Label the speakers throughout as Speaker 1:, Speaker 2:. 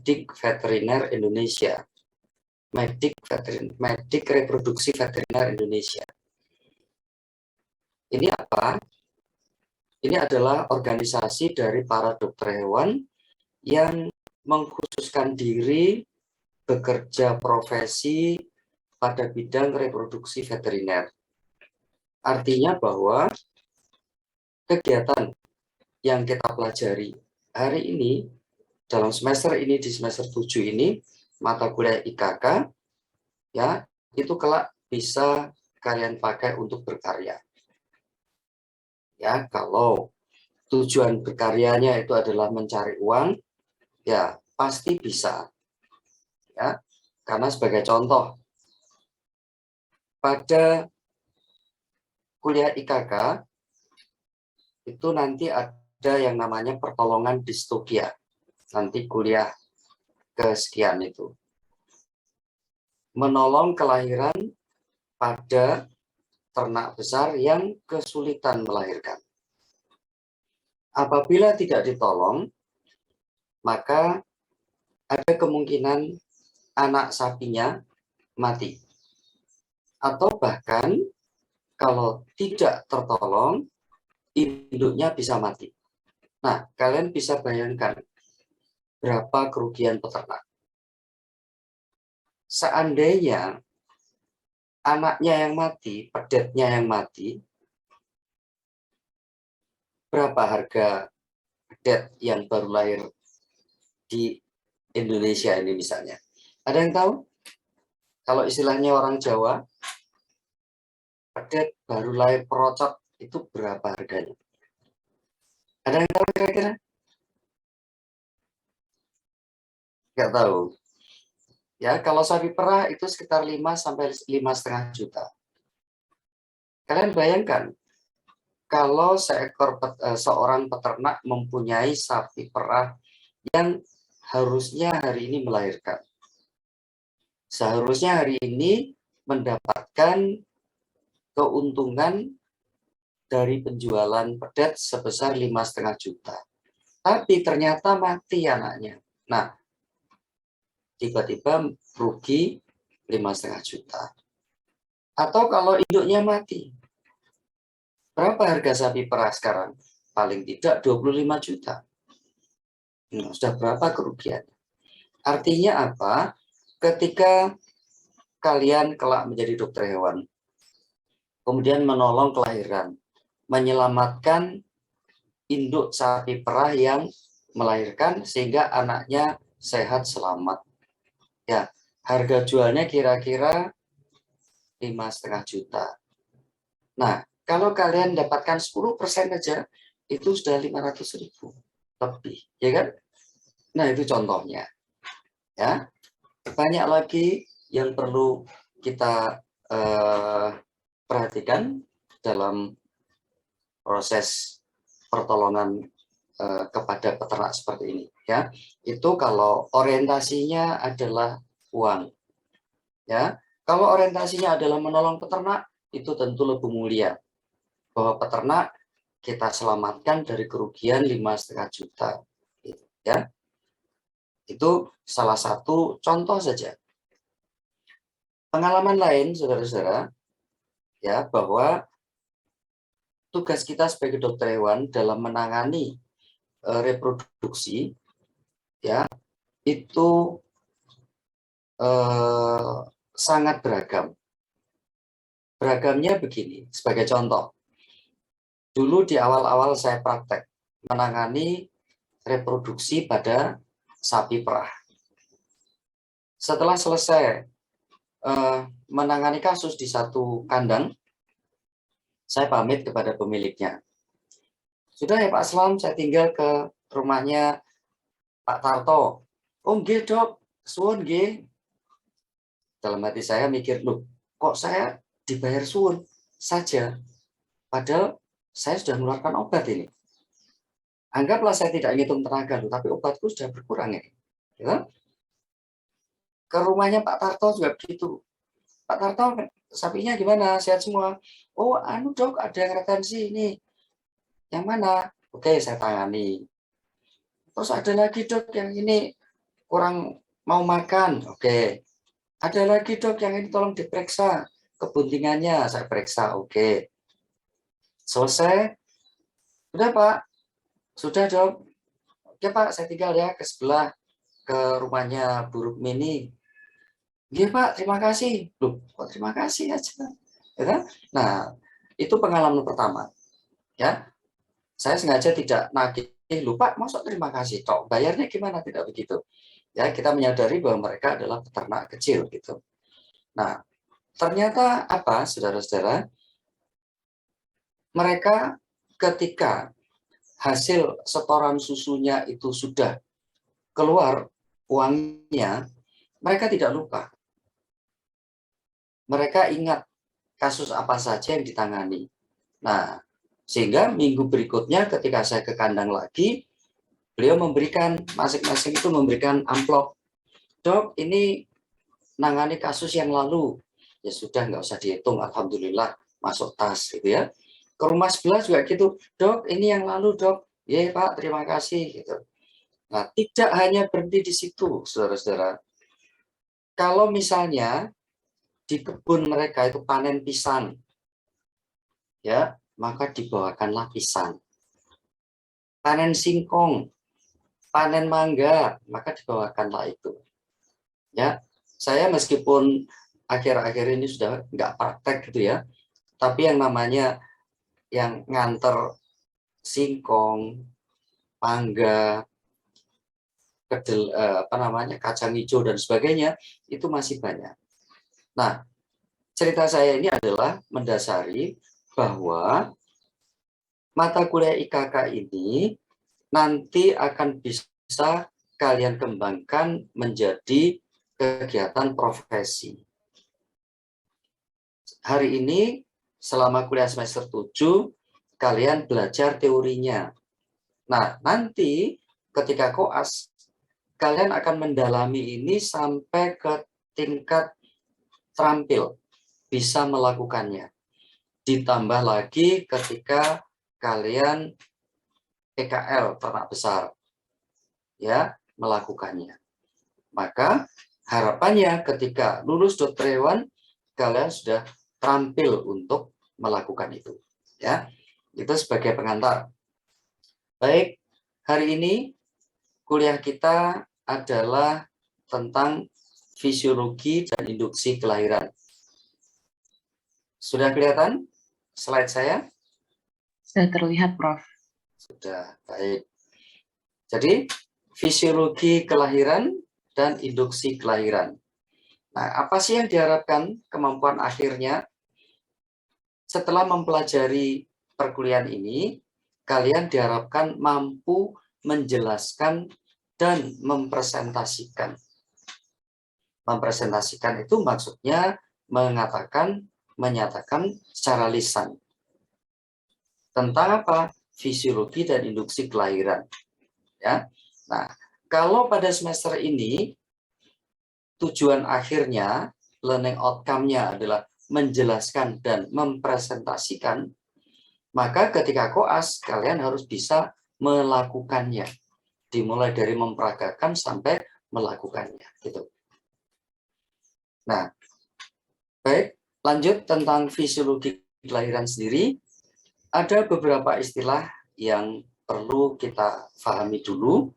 Speaker 1: Medik Veteriner Indonesia. Medik Reproduksi Veteriner Indonesia. Ini apa? Ini adalah organisasi dari para dokter hewan yang mengkhususkan diri bekerja profesi pada bidang reproduksi veteriner. Artinya bahwa kegiatan yang kita pelajari hari ini, dalam semester ini, di semester 7 ini, mata kuliah IKK, ya, itu kelak bisa kalian pakai untuk berkarya. Ya, kalau tujuan berkaryanya itu adalah mencari uang, ya pasti bisa. Ya, karena sebagai contoh, pada kuliah IKK itu nanti ada yang namanya pertolongan distokia. Nanti kuliah kesekian itu. Menolong kelahiran pada ternak besar yang kesulitan melahirkan. Apabila tidak ditolong, maka ada kemungkinan anak sapinya mati. Atau bahkan kalau tidak tertolong, induknya bisa mati. Nah, kalian bisa bayangkan berapa kerugian peternak. Seandainya anaknya yang mati, pedetnya yang mati, berapa harga pedet yang baru lahir di Indonesia ini misalnya? Ada yang tahu? Kalau istilahnya orang Jawa, pedet baru lahir perocot itu berapa harganya? Ada yang tahu kira-kira? Nggak tahu. Ya, kalau sapi perah itu sekitar 5 sampai 5,5 juta. Kalian bayangkan, kalau seorang peternak mempunyai sapi perah yang harusnya hari ini melahirkan. Seharusnya hari ini mendapatkan keuntungan dari penjualan pedet sebesar 5,5 juta. Tapi ternyata mati anaknya. Nah, tiba-tiba rugi 5,5 juta. Atau kalau induknya mati, berapa harga sapi perah sekarang? Paling tidak 25 juta. Nah, sudah berapa kerugian? Artinya apa? Ketika kalian kelak menjadi dokter hewan, kemudian menolong kelahiran, menyelamatkan induk sapi perah yang melahirkan sehingga anaknya sehat selamat. Ya, harga jualnya kira-kira 5,5 juta. Nah, kalau kalian dapatkan 10% aja, itu sudah 500.000 lebih, ya kan? Nah, itu contohnya. Ya, banyak lagi yang perlu kita perhatikan dalam proses pertolongan kepada peternak seperti ini. Ya, itu kalau orientasinya adalah uang. Ya, kalau orientasinya adalah menolong peternak, itu tentu lebih mulia. Bahwa peternak kita selamatkan dari kerugian 5,5 juta. Ya, itu salah satu contoh saja. Pengalaman lain, saudara-saudara, ya, bahwa tugas kita sebagai dokter hewan dalam menangani reproduksi, ya, itu sangat beragam. Beragamnya begini, sebagai contoh. Dulu di awal-awal saya praktek menangani reproduksi pada sapi perah. Setelah selesai menangani kasus di satu kandang, saya pamit kepada pemiliknya. Sudah ya Pak Aslam, saya tinggal ke rumahnya Pak Tarto. Oh nggih dok, suwun nggih. Dalam hati saya mikir, loh kok saya dibayar suwun saja? Padahal saya sudah mengeluarkan obat ini. Anggaplah saya tidak ngitung tenaga, loh, tapi obatku sudah berkurang ya. Ya. Ke rumahnya Pak Tarto juga begitu. Pak Tarto, sapinya gimana? Sehat semua? Oh, anu dok, ada yang retensi ini. Yang mana? Oke, saya tangani. Terus ada lagi dok yang ini kurang mau makan. Oke. Ada lagi dok yang ini tolong diperiksa kebuntingannya, saya periksa. Oke. Selesai. Sudah Pak. Sudah dok. Oke Pak, saya tinggal ya ke sebelah ke rumahnya Bu Rukmini. Iya Pak, terima kasih. Loh, kok terima kasih aja. Ya kan? Nah, itu pengalaman pertama. Ya, saya sengaja tidak nagih, lupa, masuk terima kasih. Tok, bayarnya gimana? Tidak begitu. Ya, kita menyadari bahwa mereka adalah peternak kecil gitu. Nah, ternyata apa, saudara-saudara? Mereka ketika hasil setoran susunya itu sudah keluar uangnya, mereka tidak lupa. Mereka ingat kasus apa saja yang ditangani. Nah, sehingga minggu berikutnya ketika saya ke kandang lagi, beliau memberikan, masing-masing itu memberikan amplop. Dok, ini nangani kasus yang lalu. Ya sudah, nggak usah dihitung, alhamdulillah masuk tas gitu ya. Ke rumah sebelah juga gitu, dok ini yang lalu dok. Ya Pak, terima kasih gitu. Nah, tidak hanya berhenti di situ, saudara-saudara. Kalau misalnya di kebun mereka itu panen pisang, ya, maka dibawakanlah pisang. Panen singkong, panen mangga, maka dibawakanlah itu. Ya, saya meskipun akhir-akhir ini sudah nggak praktek gitu ya, tapi yang namanya yang nganter singkong, mangga, kedel, apa namanya kacang hijau dan sebagainya itu masih banyak. Nah, cerita saya ini adalah mendasari bahwa mata kuliah IKK ini nanti akan bisa kalian kembangkan menjadi kegiatan profesi. Hari ini selama kuliah semester 7 kalian belajar teorinya. Nah, nanti ketika koas kalian akan mendalami ini sampai ke tingkat terampil, bisa melakukannya. Ditambah lagi ketika kalian PKL ternak besar ya melakukannya. Maka harapannya ketika lulus dokter hewan kalian sudah terampil untuk melakukan itu. Ya, itu sebagai pengantar. Baik, hari ini kuliah kita adalah tentang fisiologi dan induksi kelahiran. Sudah kelihatan slide saya?
Speaker 2: Sudah terlihat, Prof.
Speaker 1: Sudah, baik. Jadi, fisiologi kelahiran dan induksi kelahiran. Nah, apa sih yang diharapkan kemampuan akhirnya? Setelah mempelajari perkuliahan ini, kalian diharapkan mampu menjelaskan dan mempresentasikan. Mempresentasikan itu maksudnya mengatakan, menyatakan secara lisan. Tentang apa? Fisiologi dan induksi kelahiran. Ya. Nah, kalau pada semester ini tujuan akhirnya, learning outcome-nya adalah menjelaskan dan mempresentasikan, maka ketika koas kalian harus bisa melakukannya. Dimulai dari memperagakan sampai melakukannya. Gitu. Nah, baik, lanjut tentang fisiologi kelahiran sendiri. Ada beberapa istilah yang perlu kita pahami dulu.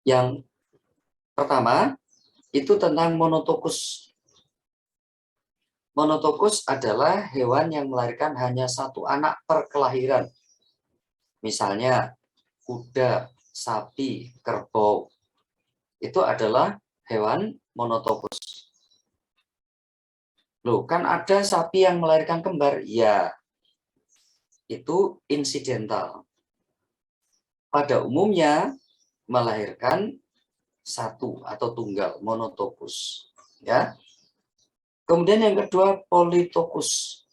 Speaker 1: Yang pertama, itu tentang monotokus. Monotokus adalah hewan yang melahirkan hanya satu anak per kelahiran. Misalnya, kuda, sapi, kerbau. Itu adalah hewan monotokus. Loh, kan ada sapi yang melahirkan kembar? Ya, itu insidental. Pada umumnya, melahirkan satu atau tunggal, monotokus. Ya. Kemudian yang kedua, politokus.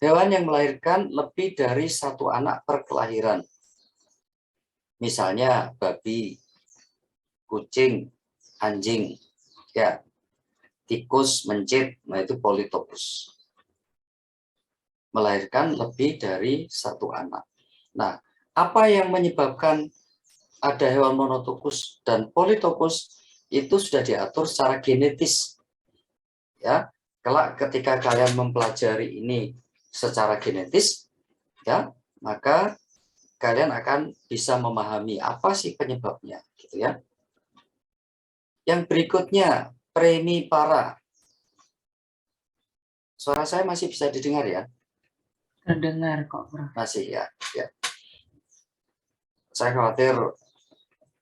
Speaker 1: Hewan yang melahirkan lebih dari satu anak per kelahiran. Misalnya babi, kucing, anjing, ya, tikus, mencit, nah itu politokus. Melahirkan lebih dari satu anak. Nah, apa yang menyebabkan ada hewan monotokus dan politokus? itu sudah diatur secara genetis. Ya, kelak ketika kalian mempelajari ini secara genetis, ya, maka kalian akan bisa memahami apa sih penyebabnya, gitu ya. Yang berikutnya, premipara. Suara saya masih bisa didengar ya?
Speaker 2: Terdengar kok, Prof.
Speaker 1: Masih ya. Ya. Saya khawatir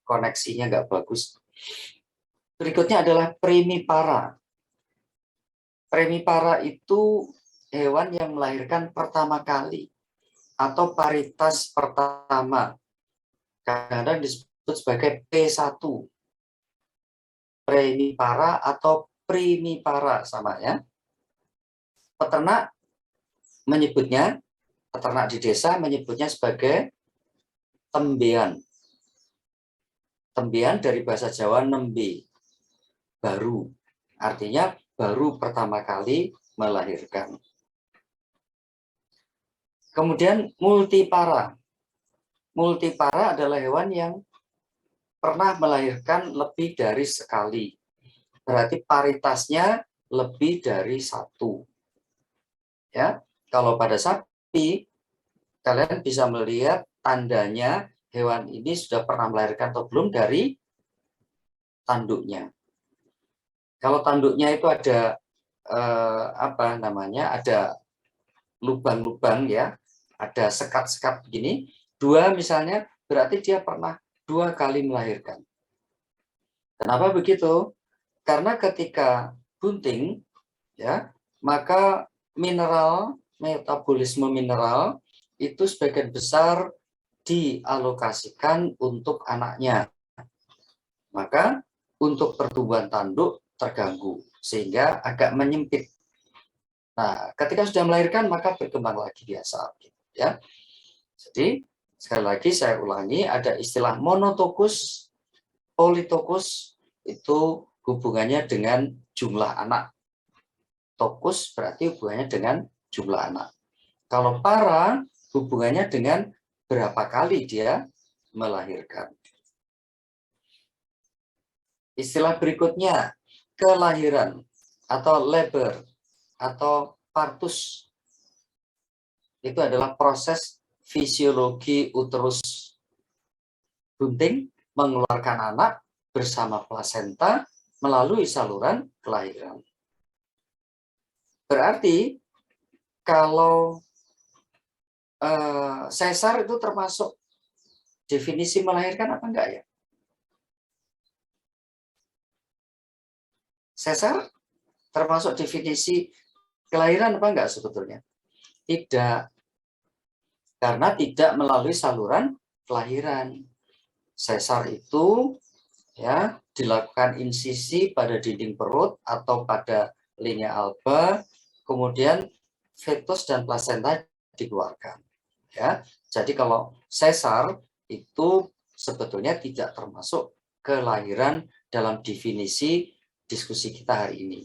Speaker 1: koneksinya nggak bagus. Berikutnya adalah primipara. Primipara itu hewan yang melahirkan pertama kali atau paritas pertama. Kadang-kadang disebut sebagai P1. Primipara atau primipara sama ya. Peternak menyebutnya, peternak di desa menyebutnya sebagai tembean. Tembean dari bahasa Jawa nembe, baru. Artinya baru pertama kali melahirkan. Kemudian multipara. Multipara adalah hewan yang pernah melahirkan lebih dari sekali. Berarti paritasnya lebih dari satu. Ya, kalau pada sapi, kalian bisa melihat tandanya hewan ini sudah pernah melahirkan atau belum dari tanduknya. Kalau tanduknya itu ada ada lubang-lubang ya, ada sekat-sekat begini, 2 misalnya, berarti dia pernah 2 kali melahirkan. Kenapa begitu? Karena ketika bunting ya, maka metabolisme mineral itu sebagian besar dialokasikan untuk anaknya. Maka untuk pertumbuhan tanduk terganggu sehingga agak menyempit. Nah, ketika sudah melahirkan maka berkembang lagi biasa, ya. Jadi sekali lagi saya ulangi, ada istilah monotokus, politokus itu hubungannya dengan jumlah anak. Tokus berarti hubungannya dengan jumlah anak. Kalau para hubungannya dengan berapa kali dia melahirkan. Istilah berikutnya kelahiran atau labor atau partus. Itu adalah proses fisiologi uterus bunting mengeluarkan anak bersama plasenta melalui saluran kelahiran. Berarti kalau sesar itu termasuk definisi melahirkan apa enggak ya? Sesar termasuk definisi kelahiran apa enggak sebetulnya? Tidak. Karena tidak melalui saluran kelahiran. Sesar itu ya dilakukan insisi pada dinding perut atau pada linea alba, kemudian fetus dan plasenta dikeluarkan. Ya, jadi kalau sesar itu sebetulnya tidak termasuk kelahiran dalam definisi diskusi kita hari ini.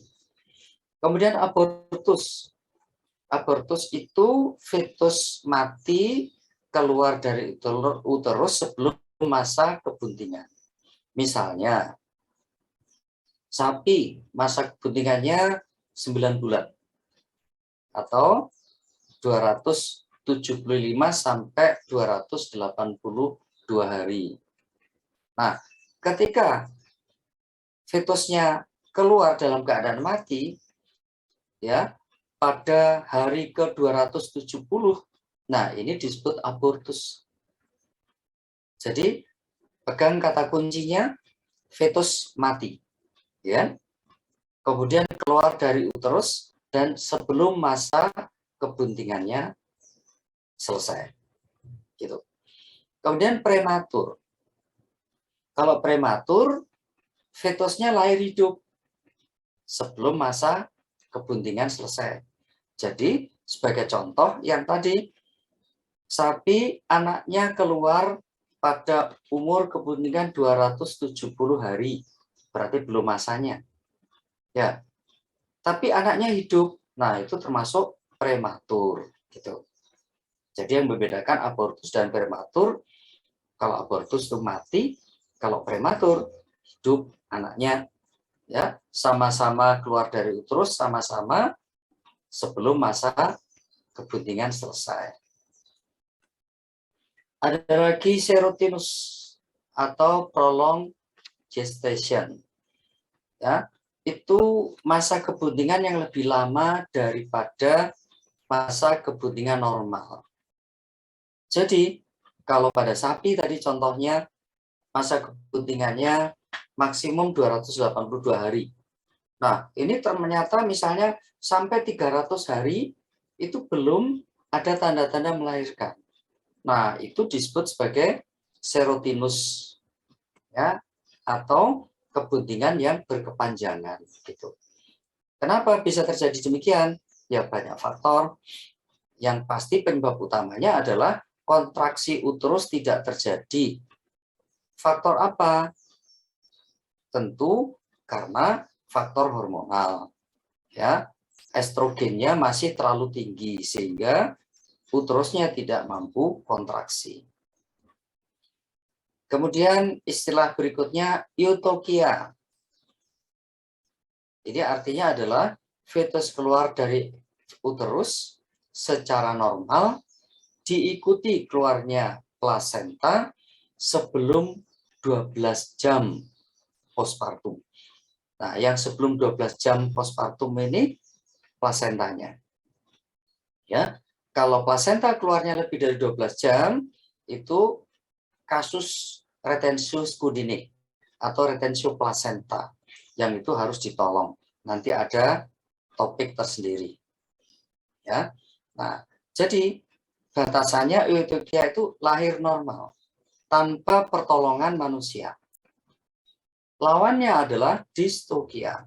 Speaker 1: Kemudian abortus. Abortus itu fetus mati keluar dari uterus sebelum masa kebuntingan. Misalnya, sapi masa kebuntingannya 9 bulan atau 275 sampai 282 hari. Nah, ketika fetusnya keluar dalam keadaan mati, ya, pada hari ke-270, nah ini disebut abortus. Jadi, pegang kata kuncinya, fetus mati. Ya. Kemudian keluar dari uterus, dan sebelum masa kebuntingannya selesai. Gitu. Kemudian prematur. Kalau prematur, fetusnya lahir hidup sebelum masa kebuntingan selesai. Jadi, sebagai contoh yang tadi, sapi anaknya keluar pada umur kebuntingan 270 hari. Berarti belum masanya. Ya. Tapi anaknya hidup. Nah, itu termasuk prematur gitu. Jadi yang membedakan abortus dan prematur, kalau abortus itu mati, kalau prematur hidup anaknya, ya, sama-sama keluar dari uterus, sama-sama sebelum masa kebuntingan selesai. Ada lagi serotinus atau prolonged gestation. Ya, itu masa kebuntingan yang lebih lama daripada masa kebuntingan normal. Jadi, kalau pada sapi tadi contohnya masa kebuntingannya maksimum 282 hari. Nah, ini ternyata misalnya sampai 300 hari itu belum ada tanda-tanda melahirkan. Nah, itu disebut sebagai serotinus, ya, atau kebuntingan yang berkepanjangan gitu. Kenapa bisa terjadi demikian? Ya banyak faktor. Yang pasti penyebab utamanya adalah kontraksi uterus tidak terjadi. Faktor apa? Tentu karena faktor hormonal. Ya, estrogennya masih terlalu tinggi sehingga uterusnya tidak mampu kontraksi. Kemudian istilah berikutnya eutokia. Ini artinya adalah fetus keluar dari uterus secara normal diikuti keluarnya plasenta sebelum 12 jam postpartum. Nah, yang sebelum 12 jam postpartum ini plasentanya. Ya, kalau plasenta keluarnya lebih dari 12 jam itu kasus retensio scudini atau retensio placenta yang itu harus ditolong. Nanti ada topik tersendiri. Ya. Nah, jadi batasannya eutokia itu lahir normal tanpa pertolongan manusia. Lawannya adalah distokia.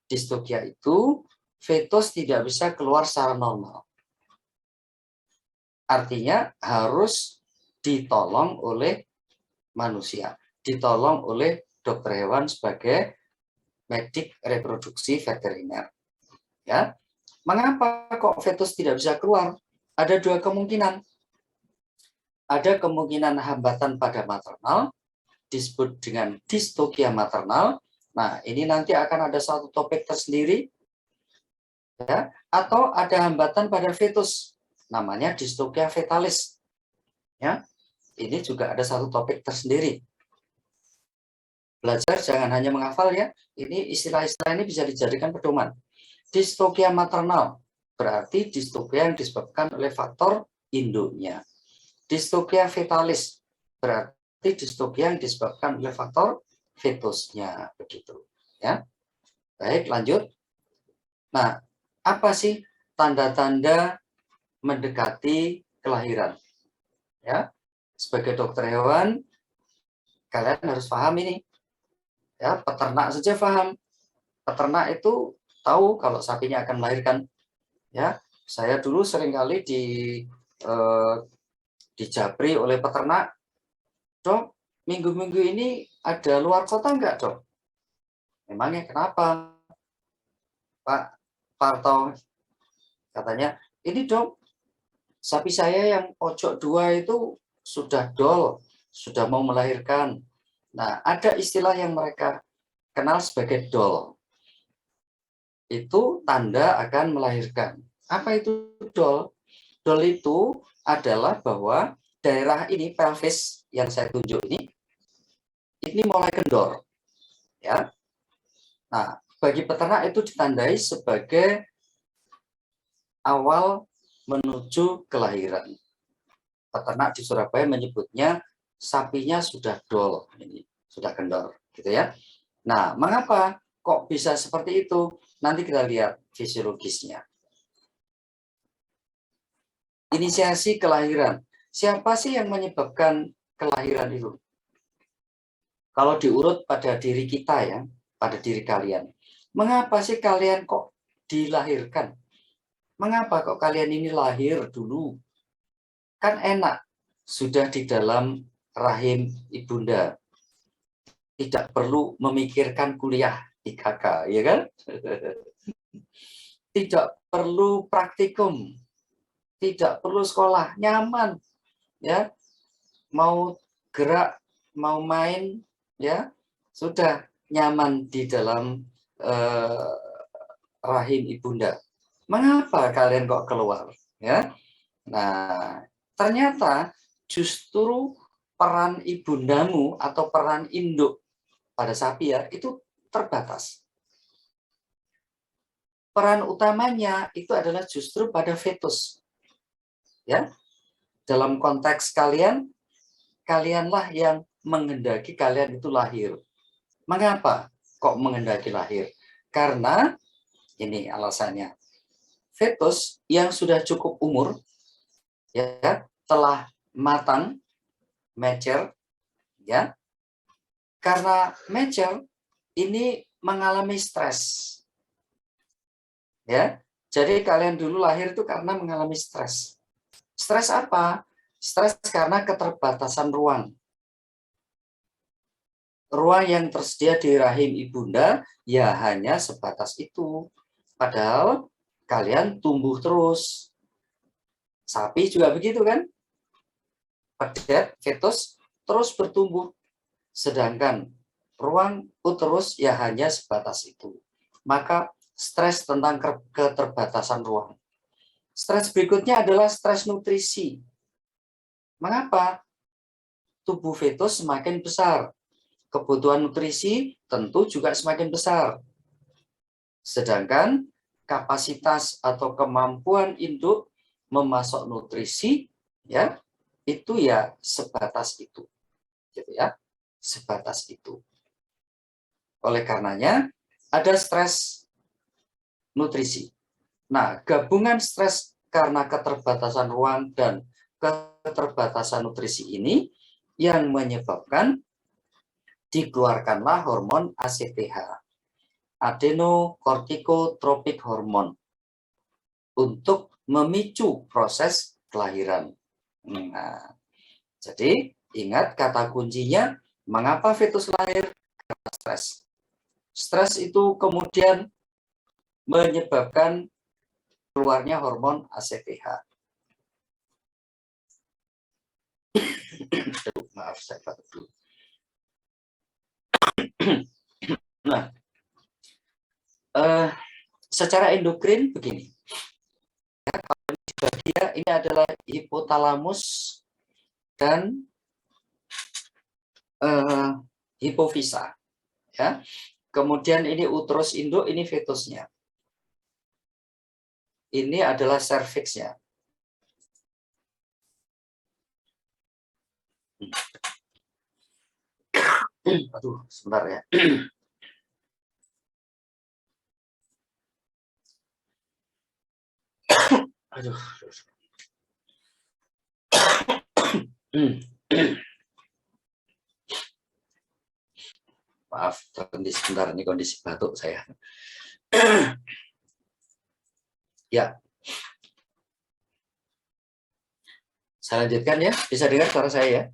Speaker 1: Distokia itu fetus tidak bisa keluar secara normal. Artinya harus ditolong oleh manusia, ditolong oleh dokter hewan sebagai medik reproduksi veteriner. Ya, mengapa kok fetus tidak bisa keluar? Ada dua kemungkinan. Ada kemungkinan hambatan pada maternal, disebut dengan distokia maternal. Nah, ini nanti akan ada satu topik tersendiri. Ya, atau ada hambatan pada fetus, namanya distokia fetalis. Ya, ini juga ada satu topik tersendiri. Belajar jangan hanya menghafal ya. Ini istilah-istilah ini bisa dijadikan pedoman. Distokia maternal berarti distokia yang disebabkan oleh faktor induknya. Distokia fetalis berarti distokia yang disebabkan oleh faktor fetusnya, begitu. Ya, baik, lanjut. Nah, apa sih tanda-tanda mendekati kelahiran? Ya, sebagai dokter hewan, kalian harus paham ini. Ya, peternak saja paham. Peternak itu tahu kalau sapinya akan melahirkan. Ya, saya dulu seringkali dijabri oleh peternak, "Dok, minggu-minggu ini ada luar kota enggak, Dok?" Memangnya kenapa, Pak Parto? Katanya, "Ini, Dok, sapi saya yang pojok 2 itu sudah dol, sudah mau melahirkan." Nah, ada istilah yang mereka kenal sebagai dol. Itu tanda akan melahirkan. Apa itu dol? Dol itu adalah bahwa daerah ini, pelvis yang saya tunjuk ini mulai kendor. Ya. Nah, bagi peternak itu ditandai sebagai awal menuju kelahiran. Peternak di Surabaya menyebutnya sapinya sudah dol, ini sudah kendor, gitu ya. Nah, mengapa kok bisa seperti itu? Nanti kita lihat fisiologisnya. Inisiasi kelahiran. Siapa sih yang menyebabkan kelahiran itu? Kalau diurut pada diri kita ya, pada diri kalian. Mengapa sih kalian kok dilahirkan? Mengapa kok kalian ini lahir dulu? Kan enak, sudah di dalam rahim ibunda. Tidak perlu memikirkan kuliah IKK, ya kan? Tidak perlu praktikum, tidak perlu sekolah, nyaman, ya. Mau gerak, mau main, ya sudah nyaman di dalam rahim ibunda. Mengapa kalian kok keluar? Ya, nah ternyata justru peran ibundamu atau peran induk pada sapi ya itu terbatas. Peran utamanya itu adalah justru pada fetus. Ya, dalam konteks kalian, kalianlah yang menghendaki kalian itu lahir. Mengapa kok menghendaki lahir? Karena ini alasannya. Fetus yang sudah cukup umur, ya, telah matang, mature, ya. Karena mature ini mengalami stres. Ya. Jadi kalian dulu lahir itu karena mengalami stres. Stres apa? Stres karena keterbatasan ruang. Ruang yang tersedia di rahim ibunda ya hanya sebatas itu. Padahal kalian tumbuh terus. Sapi juga begitu kan? Pedet, fetus terus bertumbuh. Sedangkan ruang uterus ya hanya sebatas itu. Maka stres tentang keterbatasan ruang. Stres berikutnya adalah stres nutrisi. Mengapa? Tubuh fetus semakin besar. Kebutuhan nutrisi tentu juga semakin besar. Sedangkan kapasitas atau kemampuan induk memasok nutrisi ya itu ya sebatas itu. Gitu ya. Sebatas itu. Oleh karenanya ada stres nutrisi. Nah, gabungan stres karena keterbatasan ruang dan keterbatasan nutrisi ini yang menyebabkan dikeluarkanlah hormon ACTH, adenocorticotropic hormone, untuk memicu proses kelahiran. Nah, jadi ingat kata kuncinya, mengapa fetus lahir? Karena stres. Stres itu kemudian menyebabkan keluarnya hormon ACTH. Maaf, saya batuk dulu. Nah, secara endokrin begini. Ini adalah hipotalamus dan hipofisa. Ya. Kemudian ini uterus induk, ini fetusnya. Ini adalah serviksnya. Aduh, sebentar ya. Aduh. Maaf, terhenti sebentar, ini kondisi batuk saya. Ya. Saya lanjutkan ya, bisa dengar suara saya ya?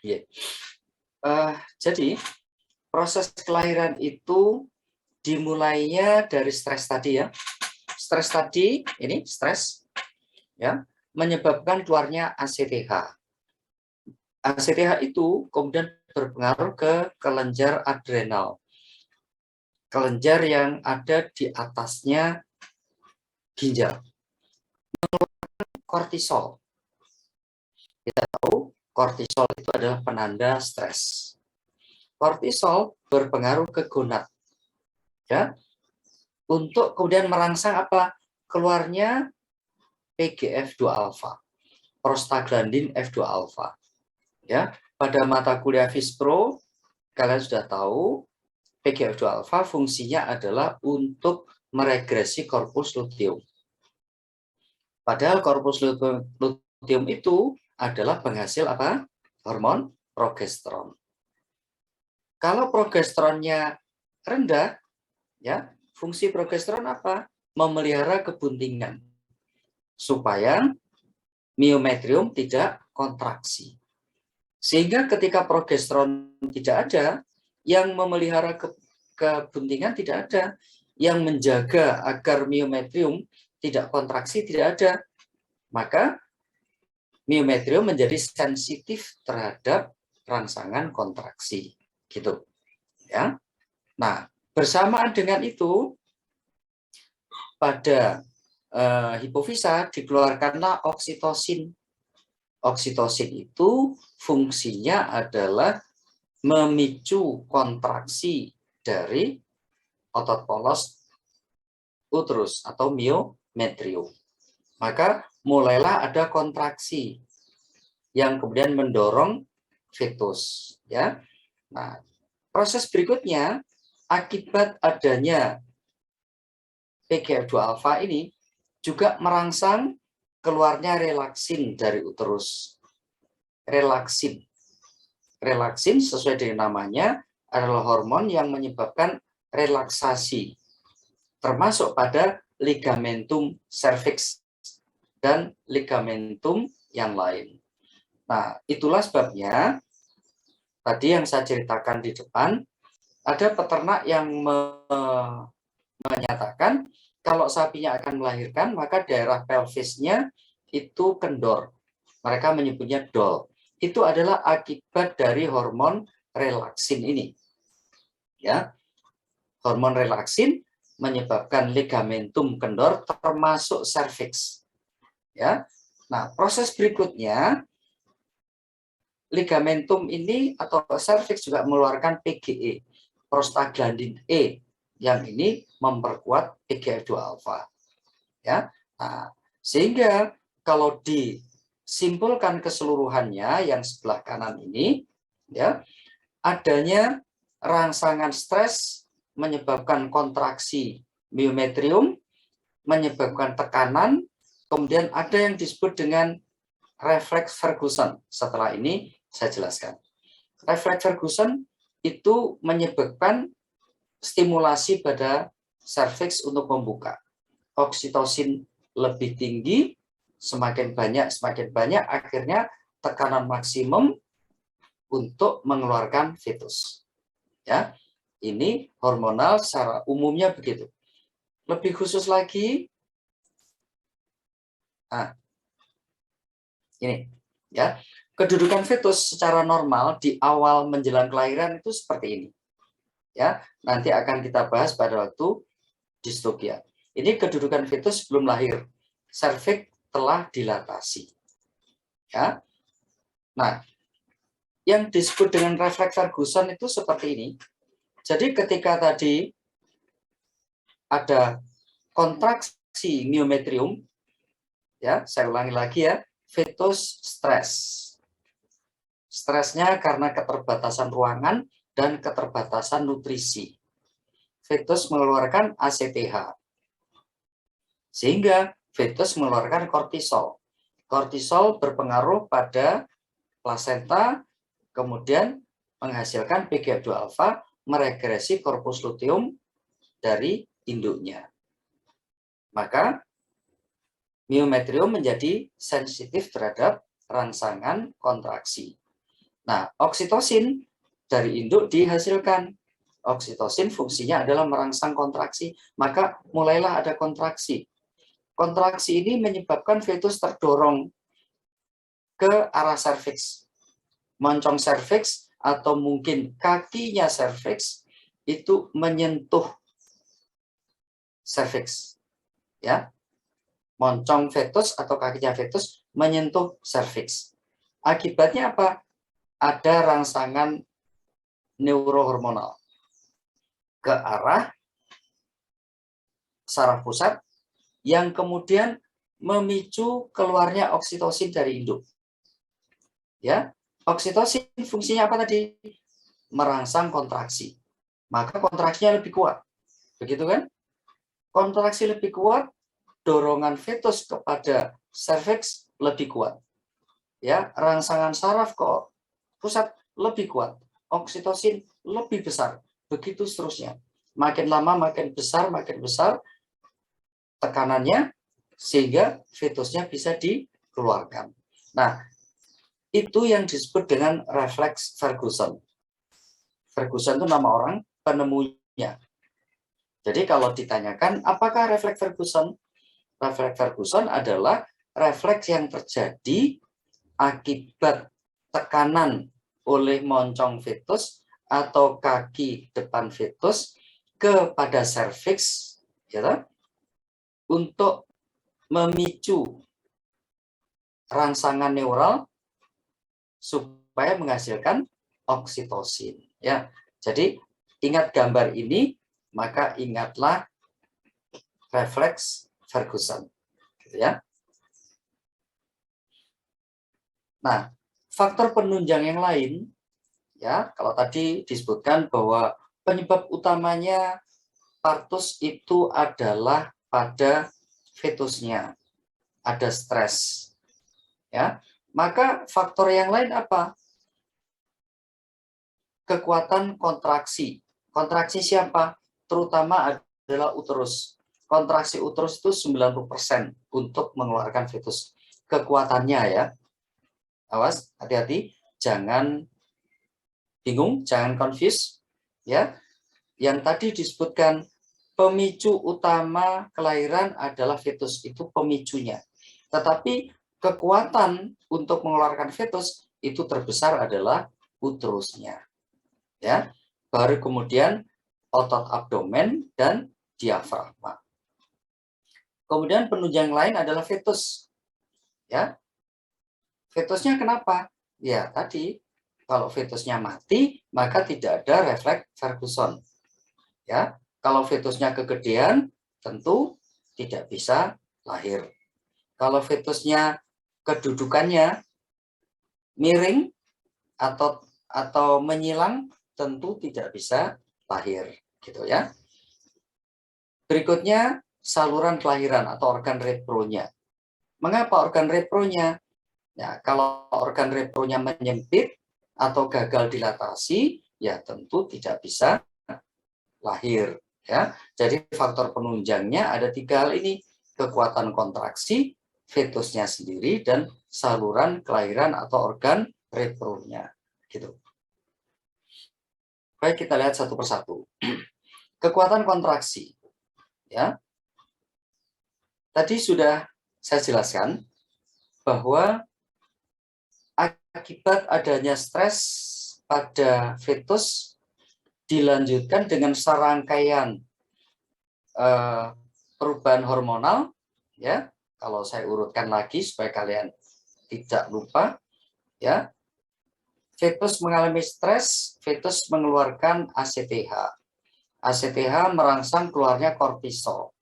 Speaker 1: Ya. Jadi, proses kelahiran itu dimulainya dari stres tadi ya. Stres tadi, ini stres, ya, menyebabkan keluarnya ACTH. ACTH itu kemudian berpengaruh ke kelenjar adrenal. Kelenjar yang ada di atasnya ginjal. Kortisol. Kita tahu kortisol itu adalah penanda stres. Kortisol berpengaruh ke gonad. Ya. Untuk kemudian merangsang apa? Keluarnya PGF2 alfa. Prostaglandin F2 alfa. Ya, pada mata kuliah Fispro kalian sudah tahu PGF2 alfa fungsinya adalah untuk meregresi korpus luteum. Padahal korpus luteum itu adalah penghasil apa? Hormon progesteron. Kalau progesteronnya rendah, ya, fungsi progesteron apa? Memelihara kebuntingan supaya miometrium tidak kontraksi. Sehingga ketika progesteron tidak ada, yang memelihara kebuntingan tidak ada, yang menjaga agar miometrium tidak kontraksi tidak ada, maka miometrium menjadi sensitif terhadap rangsangan kontraksi, gitu, ya. Nah, bersamaan dengan itu, pada hipofisa dikeluarkanlah oksitosin. Oksitosin itu fungsinya adalah memicu kontraksi dari otot polos uterus atau myometrium. Maka mulailah ada kontraksi yang kemudian mendorong fetus, ya. Nah, proses berikutnya akibat adanya PGF2 alfa ini juga merangsang keluarnya relaksin dari uterus. Relaksin. Relaksin sesuai dengan namanya adalah hormon yang menyebabkan relaksasi, termasuk pada ligamentum cervix dan ligamentum yang lain. Nah, itulah sebabnya tadi yang saya ceritakan di depan, ada peternak yang menyatakan kalau sapinya akan melahirkan, maka daerah pelvisnya itu kendor. Mereka menyebutnya dol. Itu adalah akibat dari hormon relaksin ini. Ya, hormon relaksin menyebabkan ligamentum kendor termasuk cervix. Ya, nah proses berikutnya ligamentum ini atau cervix juga mengeluarkan PGE, prostaglandin E, yang ini memperkuat PGF2 alfa. Ya, nah, sehingga kalau disimpulkan keseluruhannya yang sebelah kanan ini, ya, adanya rangsangan stres menyebabkan kontraksi myometrium, menyebabkan tekanan, kemudian ada yang disebut dengan refleks Ferguson. Setelah ini saya jelaskan. Refleks Ferguson itu menyebabkan stimulasi pada serviks untuk membuka. Oksitosin lebih tinggi, semakin banyak, akhirnya tekanan maksimum untuk mengeluarkan fetus. Ya, ini hormonal secara umumnya begitu. Lebih khusus lagi, ini ya, kedudukan fetus secara normal di awal menjelang kelahiran itu seperti ini. Ya, nanti akan kita bahas pada waktu distokia. Ini kedudukan fetus sebelum lahir. Serviks telah dilatasi. Ya. Nah, yang disebut dengan refleks Ferguson itu seperti ini. Jadi ketika tadi ada kontraksi myometrium, ya, saya ulangi lagi ya, fetus stres. Stresnya karena keterbatasan ruangan dan keterbatasan nutrisi. Fetus mengeluarkan ACTH. Sehingga fetus mengeluarkan kortisol. Kortisol berpengaruh pada plasenta, kemudian menghasilkan PGF2 alfa, meregresi korpus luteum dari induknya. Maka myometrium menjadi sensitif terhadap rangsangan kontraksi. Nah, oksitosin dari induk dihasilkan. Oksitosin fungsinya adalah merangsang kontraksi, maka mulailah ada kontraksi. Kontraksi ini menyebabkan fetus terdorong ke arah serviks. Moncong serviks atau mungkin kakinya serviks itu menyentuh serviks. Ya. Moncong fetus atau kakinya fetus menyentuh serviks. Akibatnya apa? Ada rangsangan neurohormonal ke arah saraf pusat yang kemudian memicu keluarnya oksitosin dari induk. Ya, oksitosin fungsinya apa tadi? Merangsang kontraksi. Maka kontraksinya lebih kuat. Begitu kan? Kontraksi lebih kuat, dorongan fetus kepada serviks lebih kuat. Ya, rangsangan saraf ke pusat lebih kuat. Oksitosin lebih besar. Begitu seterusnya. Makin lama makin besar tekanannya, sehingga fetusnya bisa dikeluarkan. Nah, itu yang disebut dengan refleks Ferguson. Ferguson itu nama orang penemunya. Jadi kalau ditanyakan apakah refleks Ferguson? Refleks Ferguson adalah refleks yang terjadi akibat tekanan oleh moncong fetus atau kaki depan fetus kepada serviks, ya, untuk memicu rangsangan neural supaya menghasilkan oksitosin. Ya, jadi ingat gambar ini, maka ingatlah refleks Ferguson, gitu ya. Nah, faktor penunjang yang lain, ya, kalau tadi disebutkan bahwa penyebab utamanya partus itu adalah pada fetusnya, ada stres, ya. Maka faktor yang lain apa? Kekuatan kontraksi. Kontraksi siapa? Terutama adalah uterus. Kontraksi uterus itu 90% untuk mengeluarkan fetus. Kekuatannya, ya. Awas, hati-hati, jangan bingung, jangan confuse, ya. Yang tadi disebutkan pemicu utama kelahiran adalah fetus, itu pemicunya. Tetapi kekuatan untuk mengeluarkan fetus itu terbesar adalah uterusnya. Ya. Baru kemudian otot abdomen dan diafragma. Kemudian penunjang lain adalah fetus. Ya. Fetusnya kenapa? Ya, tadi kalau fetusnya mati, maka tidak ada refleks Ferguson. Ya, kalau fetusnya kegedean, tentu tidak bisa lahir. Kalau fetusnya kedudukannya miring atau menyilang, tentu tidak bisa lahir, gitu ya. Berikutnya saluran kelahiran atau organ repronya. Mengapa organ repronya? Ya, kalau organ repronya menyempit atau gagal dilatasi, ya tentu tidak bisa lahir. Ya, jadi faktor penunjangnya ada 3 hal ini: kekuatan kontraksi, fetusnya sendiri, dan saluran kelahiran atau organ repronya. Gitu. Baik, kita lihat satu persatu. Kekuatan kontraksi. Ya, tadi sudah saya jelaskan bahwa akibat adanya stres pada fetus dilanjutkan dengan serangkaian perubahan hormonal, ya. Kalau saya urutkan lagi supaya kalian tidak lupa, ya. Fetus mengalami stres, fetus mengeluarkan ACTH. ACTH merangsang keluarnya kortisol.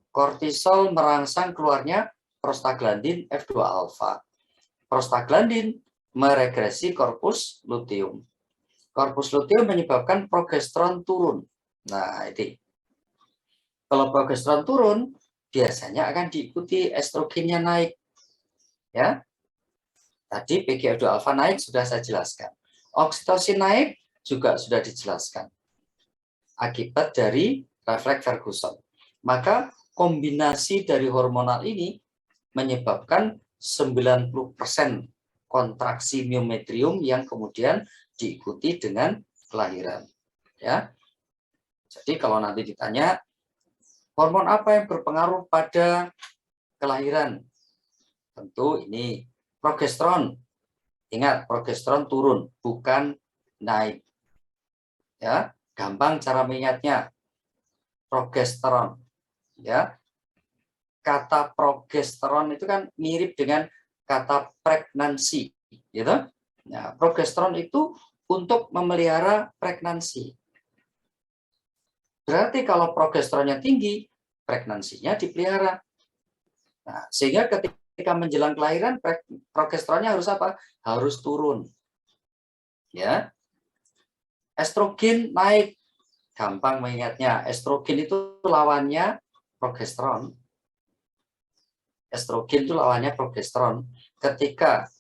Speaker 1: Kortisol merangsang keluarnya prostaglandin F2 alfa. Prostaglandin meregresi korpus luteum. Korpus luteum menyebabkan progesteron turun. Nah, ini. Kalau progesteron turun, biasanya akan diikuti estrogennya naik. Ya. Tadi PGF2 alfa naik sudah saya jelaskan. Oksitosin naik juga sudah dijelaskan. Akibat dari refleks Ferguson. Maka kombinasi dari hormonal ini menyebabkan 90% kontraksi miometrium yang kemudian diikuti dengan kelahiran. Ya. Jadi kalau nanti ditanya hormon apa yang berpengaruh pada kelahiran, tentu ini progesteron. Ingat, progesteron turun, bukan naik. Ya, gampang cara mengingatnya. Progesteron. Ya. Kata progesteron itu kan mirip dengan kata pregnancy, gitu. Nah, progesteron itu untuk memelihara pregnancy. Berarti kalau progesteronnya tinggi, pregnansinya dipelihara. Nah, sehingga ketika menjelang kelahiran, progesteronnya harus apa? Harus turun. Ya. Estrogen naik. Gampang mengingatnya. Estrogen itu lawannya progesteron. Estrogen itu lawannya progesteron. Ketika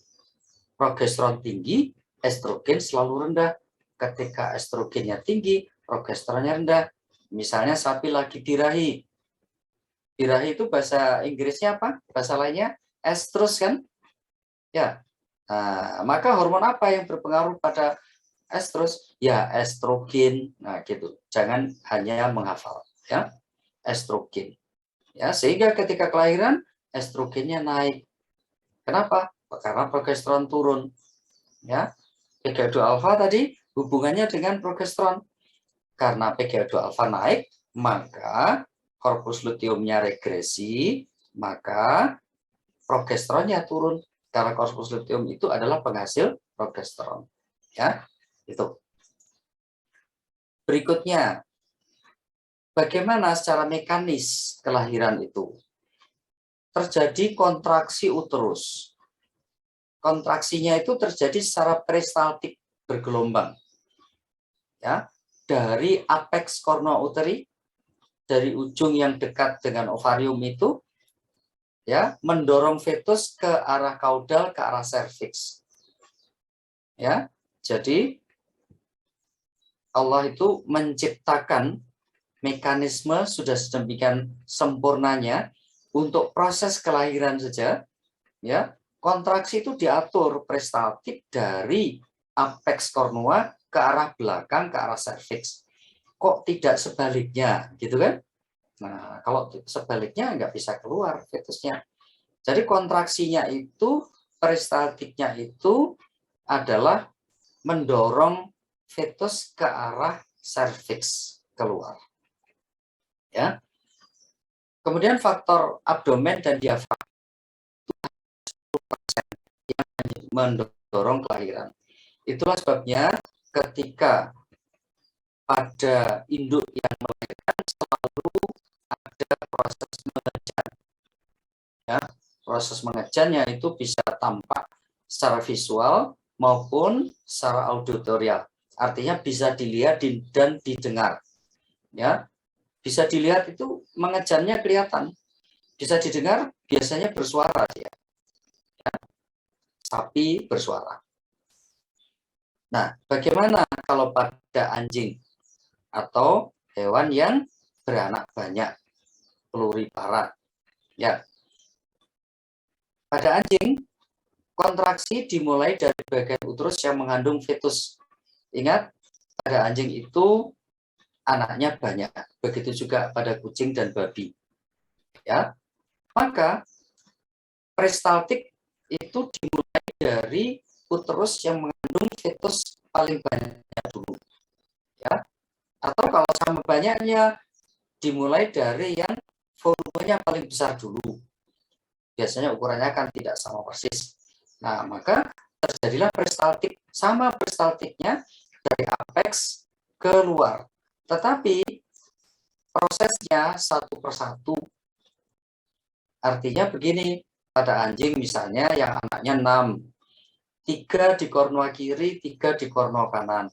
Speaker 1: progesteron tinggi, estrogen selalu rendah. Ketika estrogennya tinggi, progesteronnya rendah. Misalnya sapi lagi birahi. Birahi itu bahasa Inggrisnya apa? Bahasa lainnya estrus kan? Ya. Nah, maka hormon apa yang berpengaruh pada estrus? Ya, estrogen. Nah, gitu. Jangan hanya menghafal, ya. Estrogen. Ya, sehingga ketika kelahiran estrogennya naik. Kenapa? Karena progesteron turun. Ya. PGF2 alfa tadi hubungannya dengan progesteron. Karena PGA2 alfa naik, maka korpus luteumnya regresi, maka progesteronnya turun. Karena korpus luteum itu adalah penghasil progesteron. Ya, itu. Berikutnya, bagaimana secara mekanis kelahiran itu? Terjadi kontraksi uterus. Kontraksinya itu terjadi secara peristaltik bergelombang. Ya, dari apex cornua uteri, dari ujung yang dekat dengan ovarium itu, ya, mendorong fetus ke arah kaudal, ke arah serviks. Ya, jadi Allah itu menciptakan mekanisme sudah sedemikian sempurnanya untuk proses kelahiran saja, ya. Kontraksi itu diatur peristaltik dari apex cornua ke arah belakang, ke arah serviks. Kok tidak sebaliknya, gitu kan? Nah, kalau sebaliknya nggak bisa keluar fetusnya. Jadi kontraksinya itu, peristaltiknya itu adalah mendorong fetus ke arah serviks keluar. Ya. Kemudian faktor abdomen dan diafragma yang mendorong kelahiran. Itulah sebabnya ketika pada induk yang melahirkan selalu ada proses mengejan. Ya, proses mengejannya itu bisa tampak secara visual maupun secara auditorial. Artinya bisa dilihat dan didengar. Ya, bisa dilihat itu mengejannya kelihatan. Bisa didengar biasanya bersuara dia. Ya, sapi bersuara. Nah, bagaimana kalau pada anjing atau hewan yang beranak banyak, pluripara? Ya, pada anjing kontraksi dimulai dari bagian uterus yang mengandung fetus. Ingat, pada anjing itu anaknya banyak. Begitu juga pada kucing dan babi. Ya, maka peristaltik itu dimulai dari uterus yang mengandung fetus paling banyak dulu. Ya, atau kalau sama banyaknya dimulai dari yang volumenya paling besar dulu. Biasanya ukurannya kan tidak sama persis. Nah, maka terjadilah peristaltik. Sama peristaltiknya dari apex keluar. Tetapi prosesnya satu persatu. Artinya begini, pada anjing misalnya yang anaknya 6, 3 di kornua kiri, 3 di kornua kanan.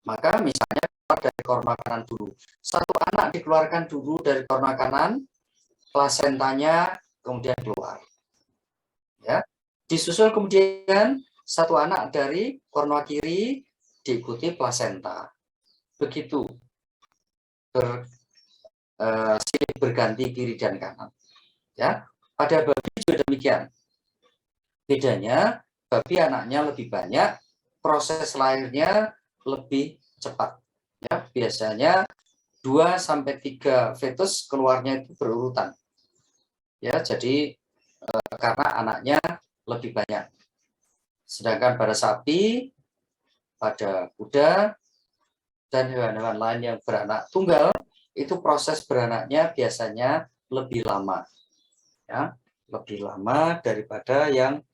Speaker 1: Maka misalnya dari kornua kanan dulu. Satu anak dikeluarkan dulu dari kornua kanan, plasentanya kemudian keluar. Ya. Disusul kemudian satu anak dari kornua kiri diikuti plasenta. Begitu silih berganti kiri dan kanan. Ya, pada babi juga demikian. Bedanya babi anaknya lebih banyak, proses lahirnya lebih cepat. Ya, biasanya 2 sampai 3 fetus keluarnya itu berurutan. Ya, jadi karena anaknya lebih banyak. Sedangkan pada sapi, pada kuda, dan hewan-hewan lain yang beranak tunggal, itu proses beranaknya biasanya lebih lama. Ya, lebih lama daripada yang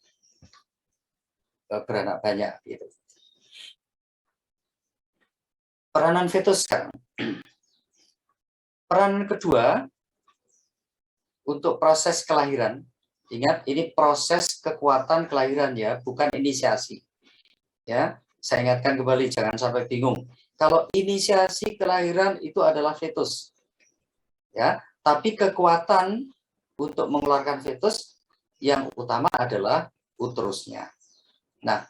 Speaker 1: beranak banyak. Gitu. Peranan fetus sekarang. Peranan kedua, untuk proses kelahiran. Ingat, ini proses kekuatan kelahiran ya, bukan inisiasi. Ya, saya ingatkan kembali, jangan sampai bingung. Kalau inisiasi kelahiran itu adalah fetus, ya, tapi kekuatan untuk mengeluarkan fetus yang utama adalah uterusnya. Nah,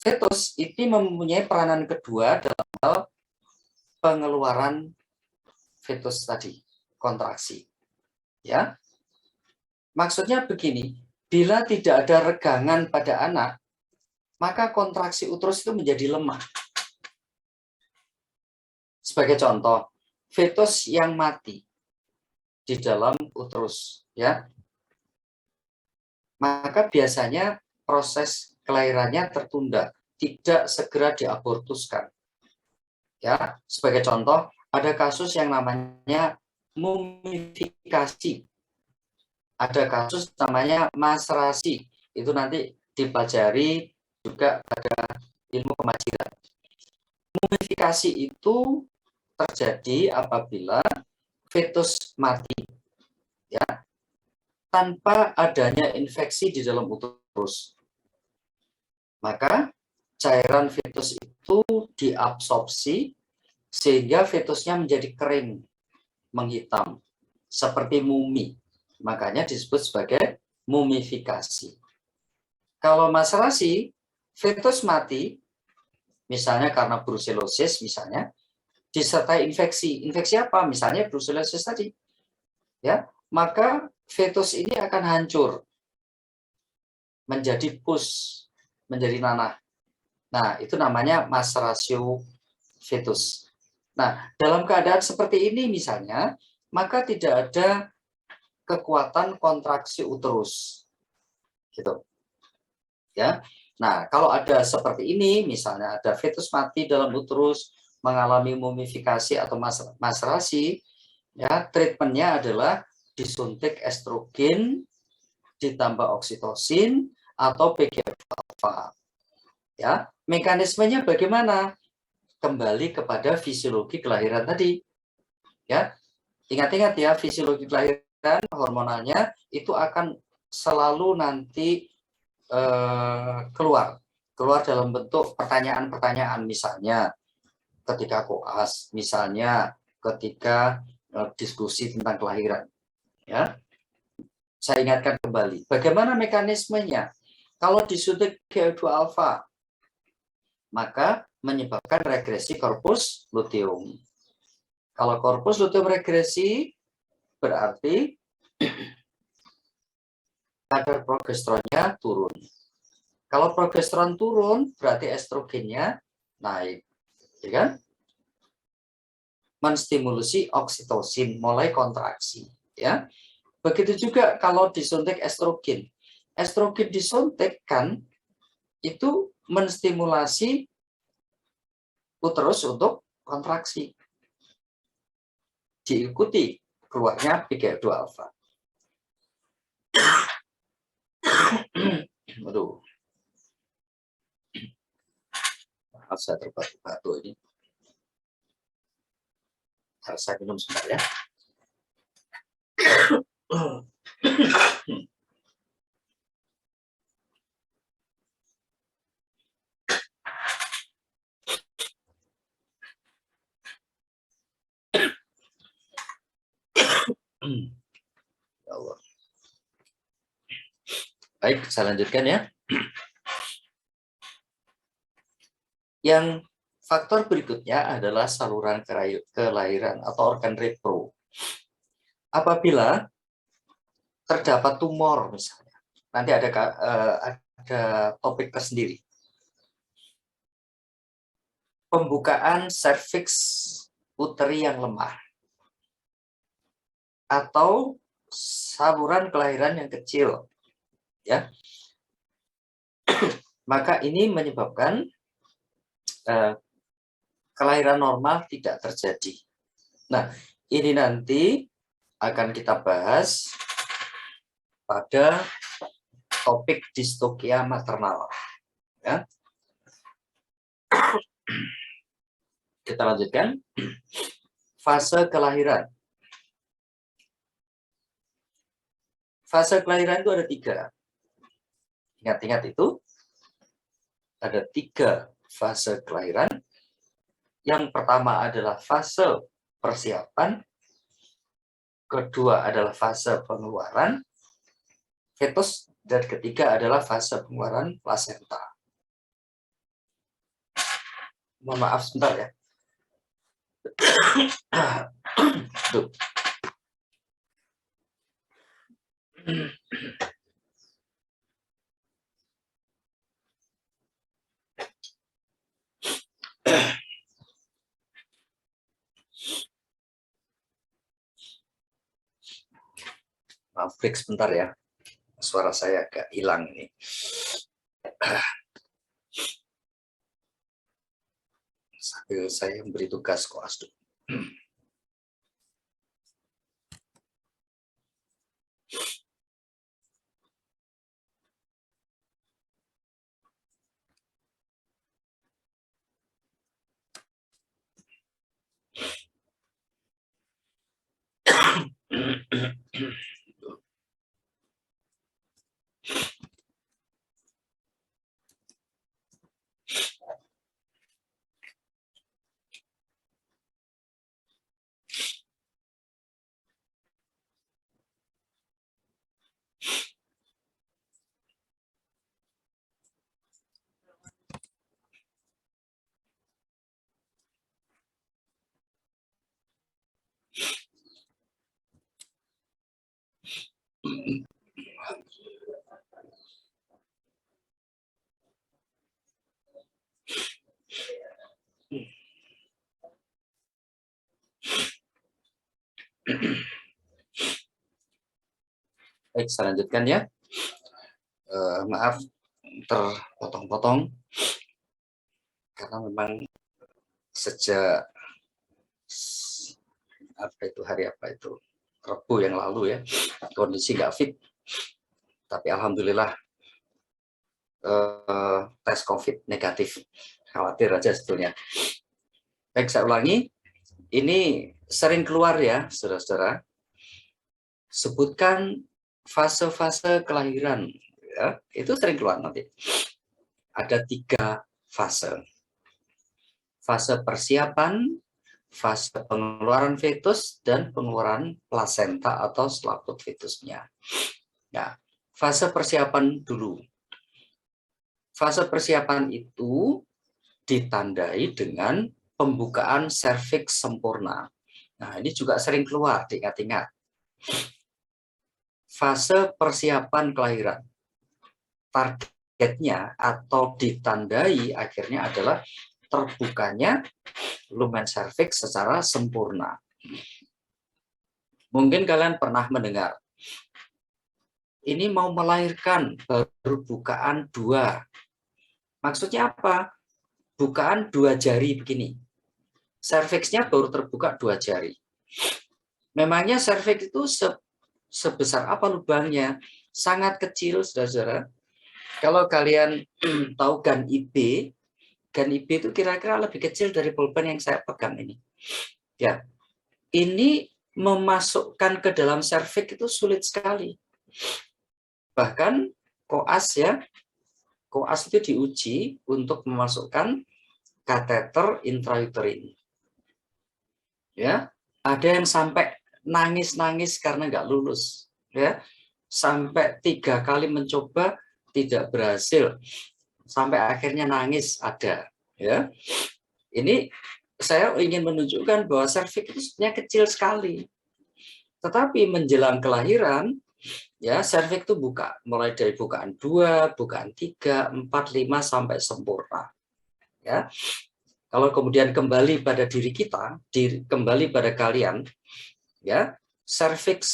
Speaker 1: fetus ini mempunyai peranan kedua dalam hal pengeluaran fetus tadi, kontraksi. Ya, maksudnya begini, bila tidak ada regangan pada anak, maka kontraksi uterus itu menjadi lemah. Sebagai contoh, fetus yang mati di dalam uterus, ya, maka biasanya proses kelahirannya tertunda tidak segera diabortuskan. Ya, sebagai contoh, ada kasus yang namanya mumifikasi. Ada kasus namanya maserasi. Itu nanti dipelajari juga pada ilmu kemajiran. Mumifikasi itu terjadi apabila fetus mati, ya, tanpa adanya infeksi di dalam uterus. Maka cairan fetus itu diabsorpsi sehingga fetusnya menjadi kering, menghitam, seperti mumi. Makanya disebut sebagai mumifikasi. Kalau maserasi, fetus mati, misalnya karena brucellosis, misalnya, disertai infeksi. Infeksi apa? Misalnya brucellosis tadi. Ya, maka fetus ini akan hancur, menjadi pus, menjadi nanah. Nah, itu namanya maceratio fetus. Nah, dalam keadaan seperti ini misalnya, maka tidak ada kekuatan kontraksi uterus. Gitu. Ya. Nah, kalau ada seperti ini, misalnya ada fetus mati dalam uterus, mengalami mumifikasi atau maserasi, ya, treatmentnya adalah disuntik estrogen, ditambah oksitosin atau PGF-alfa. Ya, mekanismenya bagaimana? Kembali kepada fisiologi kelahiran tadi. Ya, ingat-ingat ya, fisiologi kelahiran hormonalnya itu akan selalu nanti keluar dalam bentuk pertanyaan-pertanyaan, misalnya ketika koas, misalnya ketika diskusi tentang kelahiran. Ya, saya ingatkan kembali, bagaimana mekanismenya? Kalau disuntik GL2-alfa, maka menyebabkan regresi corpus luteum. Kalau corpus luteum regresi, berarti kadar progesteronnya turun. Kalau progesteron turun, berarti estrogennya naik, ya kan? Menstimulasi oksitosin, mulai kontraksi, ya. Begitu juga kalau disuntik estrogen. Estrogen disuntik kan itu menstimulasi uterus untuk kontraksi. Diikuti keluarnya PGF2-alfa. Aduh. Maaf, saya terbatuk-batuk ini. Harus saya minum sebentar ya. Ya Allah. Baik, saya lanjutkan ya. Yang faktor berikutnya adalah saluran kelahiran atau organ repro. Apabila terdapat tumor misalnya, nanti ada topik tersendiri. Pembukaan serviks uteri yang lemah atau saluran kelahiran yang kecil, ya, maka ini menyebabkan kelahiran normal tidak terjadi. Nah, ini nanti akan kita bahas pada topik distokia maternal. Ya. Kita lanjutkan. Fase kelahiran. Fase kelahiran itu ada 3. Ingat-ingat itu. Ada 3 fase kelahiran. Yang pertama adalah fase persiapan. Kedua adalah fase pengeluaran fetus. Dan ketiga adalah fase pengeluaran plasenta. Mohon maaf sebentar ya. Tuh. Maaf, break sebentar ya. Suara saya agak hilang ini. Saya memberi tugas koas dulu. Baik, saya lanjutkan ya. Maaf terpotong-potong karena memang sejak hari apa itu Rabu yang lalu ya, kondisi nggak fit, tapi alhamdulillah tes COVID negatif. Khawatir aja sebetulnya. Baik, saya ulangi. Ini sering keluar ya, saudara-saudara. Sebutkan fase-fase kelahiran. Ya, itu sering keluar nanti. Ada 3 fase. Fase persiapan, fase pengeluaran fetus, dan pengeluaran plasenta atau selaput fetusnya. Nah, fase persiapan dulu. Fase persiapan itu ditandai dengan pembukaan serviks sempurna. Nah, ini juga sering keluar, diingat-ingat. Fase persiapan kelahiran. Targetnya atau ditandai akhirnya adalah terbukanya lumen serviks secara sempurna. Mungkin kalian pernah mendengar, ini mau melahirkan baru bukaan 2. Maksudnya apa? Bukaan 2 jari begini. Serviksnya baru terbuka 2 jari. Memangnya serviks itu sebesar apa lubangnya? Sangat kecil, saudara-saudara. Kalau kalian tahu gan IB itu kira-kira lebih kecil dari pulpen yang saya pegang ini. Ya, ini memasukkan ke dalam serviks itu sulit sekali. Bahkan koas ya, koas itu diuji untuk memasukkan kateter intrauterin. Ya, ada yang sampai nangis-nangis karena nggak lulus. Ya, sampai 3 kali mencoba tidak berhasil, sampai akhirnya nangis ada. Ya, ini saya ingin menunjukkan bahwa serviks itu sebenarnya kecil sekali. Tetapi menjelang kelahiran, ya serviks itu buka, mulai dari bukaan 2, bukaan 3, 4, 5 sampai sempurna. Ya, kalau kemudian kembali pada diri kita, kembali pada kalian, ya serviks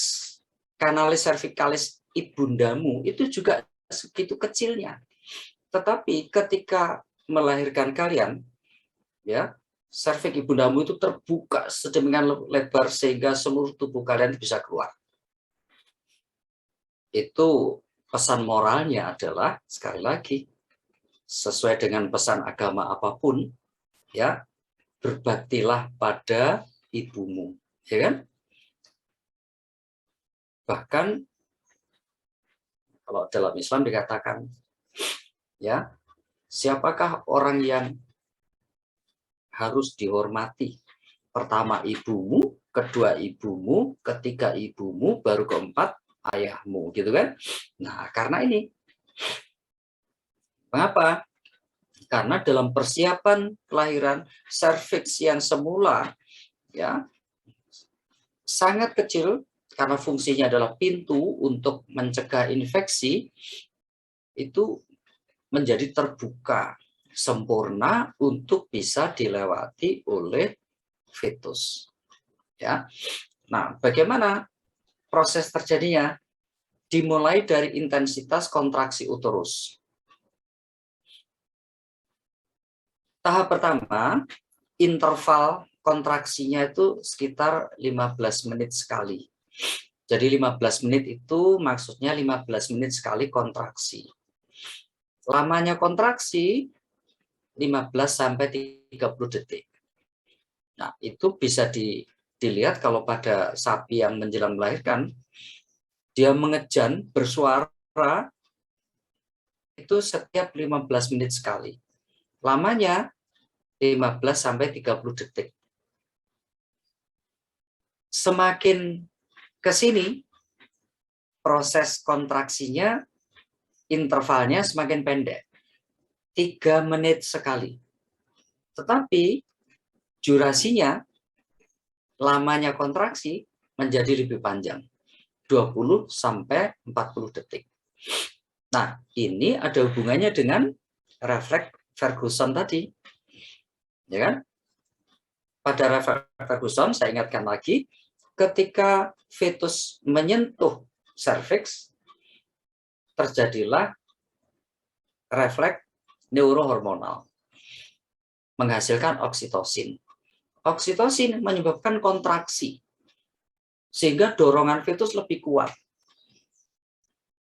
Speaker 1: kanalis cervicalis ibundamu itu juga segitu kecilnya. Tetapi ketika melahirkan kalian, ya serviks ibundamu itu terbuka sedemikian lebar sehingga seluruh tubuh kalian bisa keluar. Itu pesan moralnya adalah, sekali lagi, sesuai dengan pesan agama apapun, ya berbaktilah pada ibumu, ya kan? Bahkan kalau dalam Islam dikatakan, ya siapakah orang yang harus dihormati? Pertama ibumu, kedua ibumu, ketiga ibumu, baru keempat ayahmu, gitu kan? Nah, karena ini, mengapa? Karena dalam persiapan kelahiran, serviks yang semula ya sangat kecil karena fungsinya adalah pintu untuk mencegah infeksi, itu menjadi terbuka sempurna untuk bisa dilewati oleh fetus. Ya. Nah, bagaimana proses terjadinya? Dimulai dari intensitas kontraksi uterus. Tahap pertama, interval kontraksinya itu sekitar 15 menit sekali. Jadi 15 menit itu maksudnya 15 menit sekali kontraksi. Lamanya kontraksi 15 sampai 30 detik. Nah, itu bisa dilihat kalau pada sapi yang menjelang melahirkan, dia mengejan bersuara itu setiap 15 menit sekali. Lamanya 15 sampai 30 detik. Semakin ke sini, proses kontraksinya, intervalnya semakin pendek. 3 menit sekali. Tetapi durasinya, lamanya kontraksi menjadi lebih panjang. 20 sampai 40 detik. Nah, ini ada hubungannya dengan refleks Ferguson tadi. Ya kan? Pada refleks Ferguson, saya ingatkan lagi, ketika fetus menyentuh serviks, terjadilah refleks neurohormonal, menghasilkan oksitosin. Oksitosin menyebabkan kontraksi, sehingga dorongan fetus lebih kuat.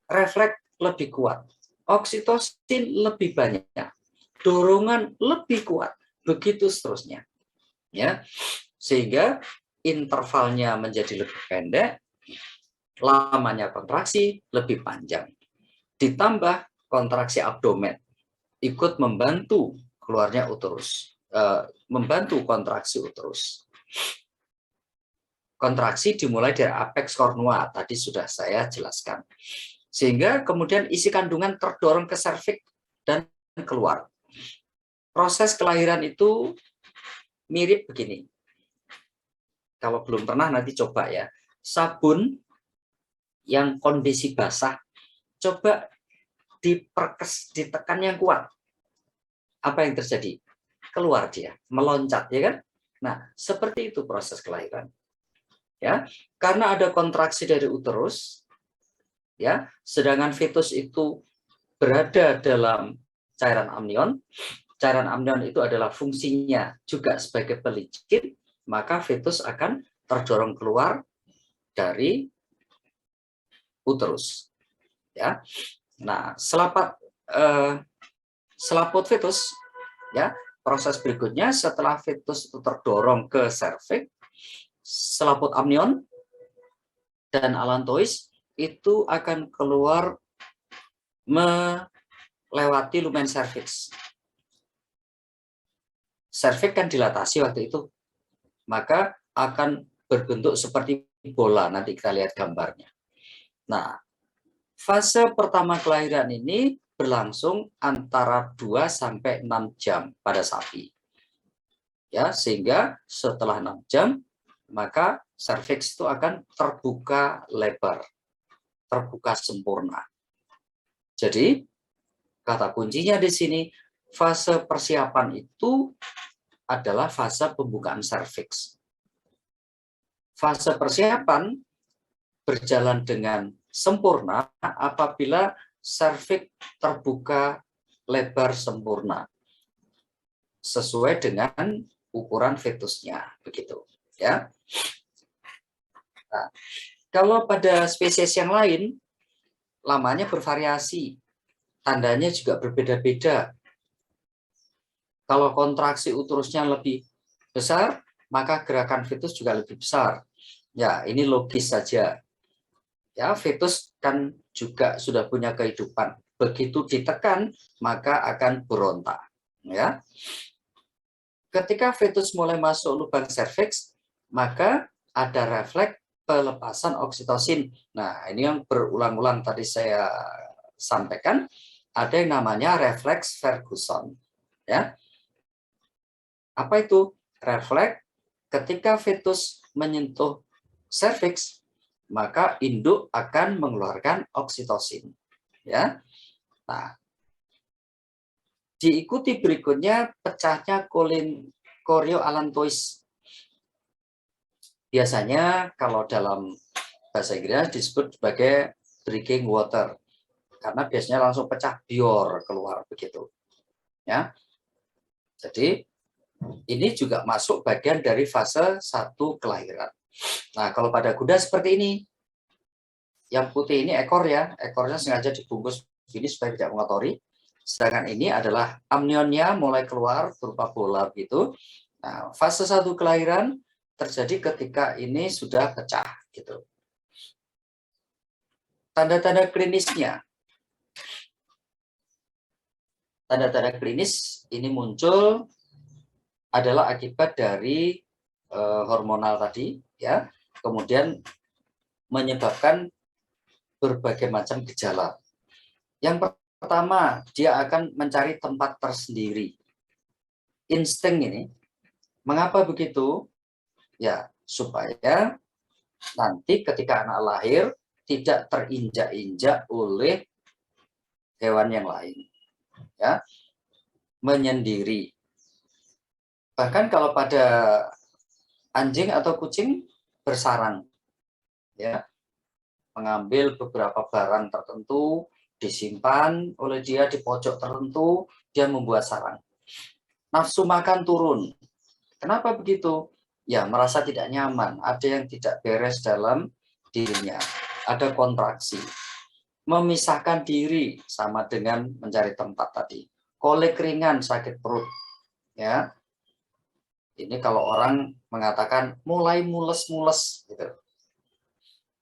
Speaker 1: Refleks lebih kuat. Oksitosin lebih banyak. Dorongan lebih kuat. Begitu seterusnya. Ya, sehingga intervalnya menjadi lebih pendek, lamanya kontraksi lebih panjang. Ditambah kontraksi abdomen ikut membantu keluarnya uterus, membantu kontraksi uterus. Kontraksi dimulai dari apeks kornua, tadi sudah saya jelaskan. Sehingga kemudian isi kandungan terdorong ke serviks dan keluar. Proses kelahiran itu mirip begini. Kalau belum pernah nanti coba ya. Sabun yang kondisi basah, coba ditekan yang kuat. Apa yang terjadi? Keluar dia, meloncat, ya kan? Nah, seperti itu proses kelahiran. Ya, karena ada kontraksi dari uterus, ya, sedangkan fetus itu berada dalam cairan amnion. Cairan amnion itu adalah fungsinya juga sebagai pelicin, maka fetus akan terdorong keluar dari uterus. Ya, nah selaput fetus, ya, proses berikutnya setelah fetus itu terdorong ke serviks, selaput amnion dan allantois itu akan keluar melewati lumen serviks. Serviks kan dilatasi waktu itu, maka akan berbentuk seperti bola. Nanti kita lihat gambarnya. Nah, fase pertama kelahiran ini berlangsung antara 2 sampai 6 jam pada sapi. Ya, sehingga setelah 6 jam maka serviks itu akan terbuka lebar, terbuka sempurna. Jadi, kata kuncinya di sini, fase persiapan itu adalah fase pembukaan serviks. Fase persiapan berjalan dengan sempurna apabila serviks terbuka lebar sempurna sesuai dengan ukuran fetusnya, begitu ya. Nah, kalau pada spesies yang lain lamanya bervariasi, tandanya juga berbeda-beda. Kalau kontraksi uterusnya lebih besar, maka gerakan fetus juga lebih besar. Ya, ini logis saja. Ya, fetus kan juga sudah punya kehidupan. Begitu ditekan, maka akan berontak. Ya. Ketika fetus mulai masuk lubang serviks, maka ada refleks pelepasan oksitosin. Nah, ini yang berulang-ulang tadi saya sampaikan, ada yang namanya refleks Ferguson. Ya. Apa itu? Refleks ketika fetus menyentuh serviks, maka induk akan mengeluarkan oksitosin. Ya. Nah, diikuti berikutnya pecahnya chorioallantois. Biasanya kalau dalam bahasa Inggris disebut sebagai breaking water, karena biasanya langsung pecah bior keluar begitu. Ya, jadi Ini juga masuk bagian dari fase 1 kelahiran. Nah, kalau pada kuda seperti ini, yang putih ini ekor ya, ekornya sengaja dibungkus begini supaya tidak mengotori. Sedangkan ini adalah amnionnya mulai keluar berupa bola gitu. Nah, fase 1 kelahiran terjadi ketika ini sudah pecah gitu. Tanda-tanda klinisnya. Tanda-tanda klinis ini muncul adalah akibat dari hormonal tadi ya. Kemudian menyebabkan berbagai macam gejala. Yang pertama, dia akan mencari tempat tersendiri. Insting ini. Mengapa begitu? Ya, supaya nanti ketika anak lahir tidak terinjak-injak oleh hewan yang lain. Ya, menyendiri. Bahkan kalau pada anjing atau kucing bersarang, ya, mengambil beberapa barang tertentu, disimpan oleh dia di pojok tertentu, dia membuat sarang. Nafsu makan turun. Kenapa begitu? Ya, merasa tidak nyaman, ada yang tidak beres dalam dirinya, ada kontraksi. Memisahkan diri sama dengan mencari tempat tadi. Kolek ringan, sakit perut. Ya, ini kalau orang mengatakan mulai mules-mules gitu.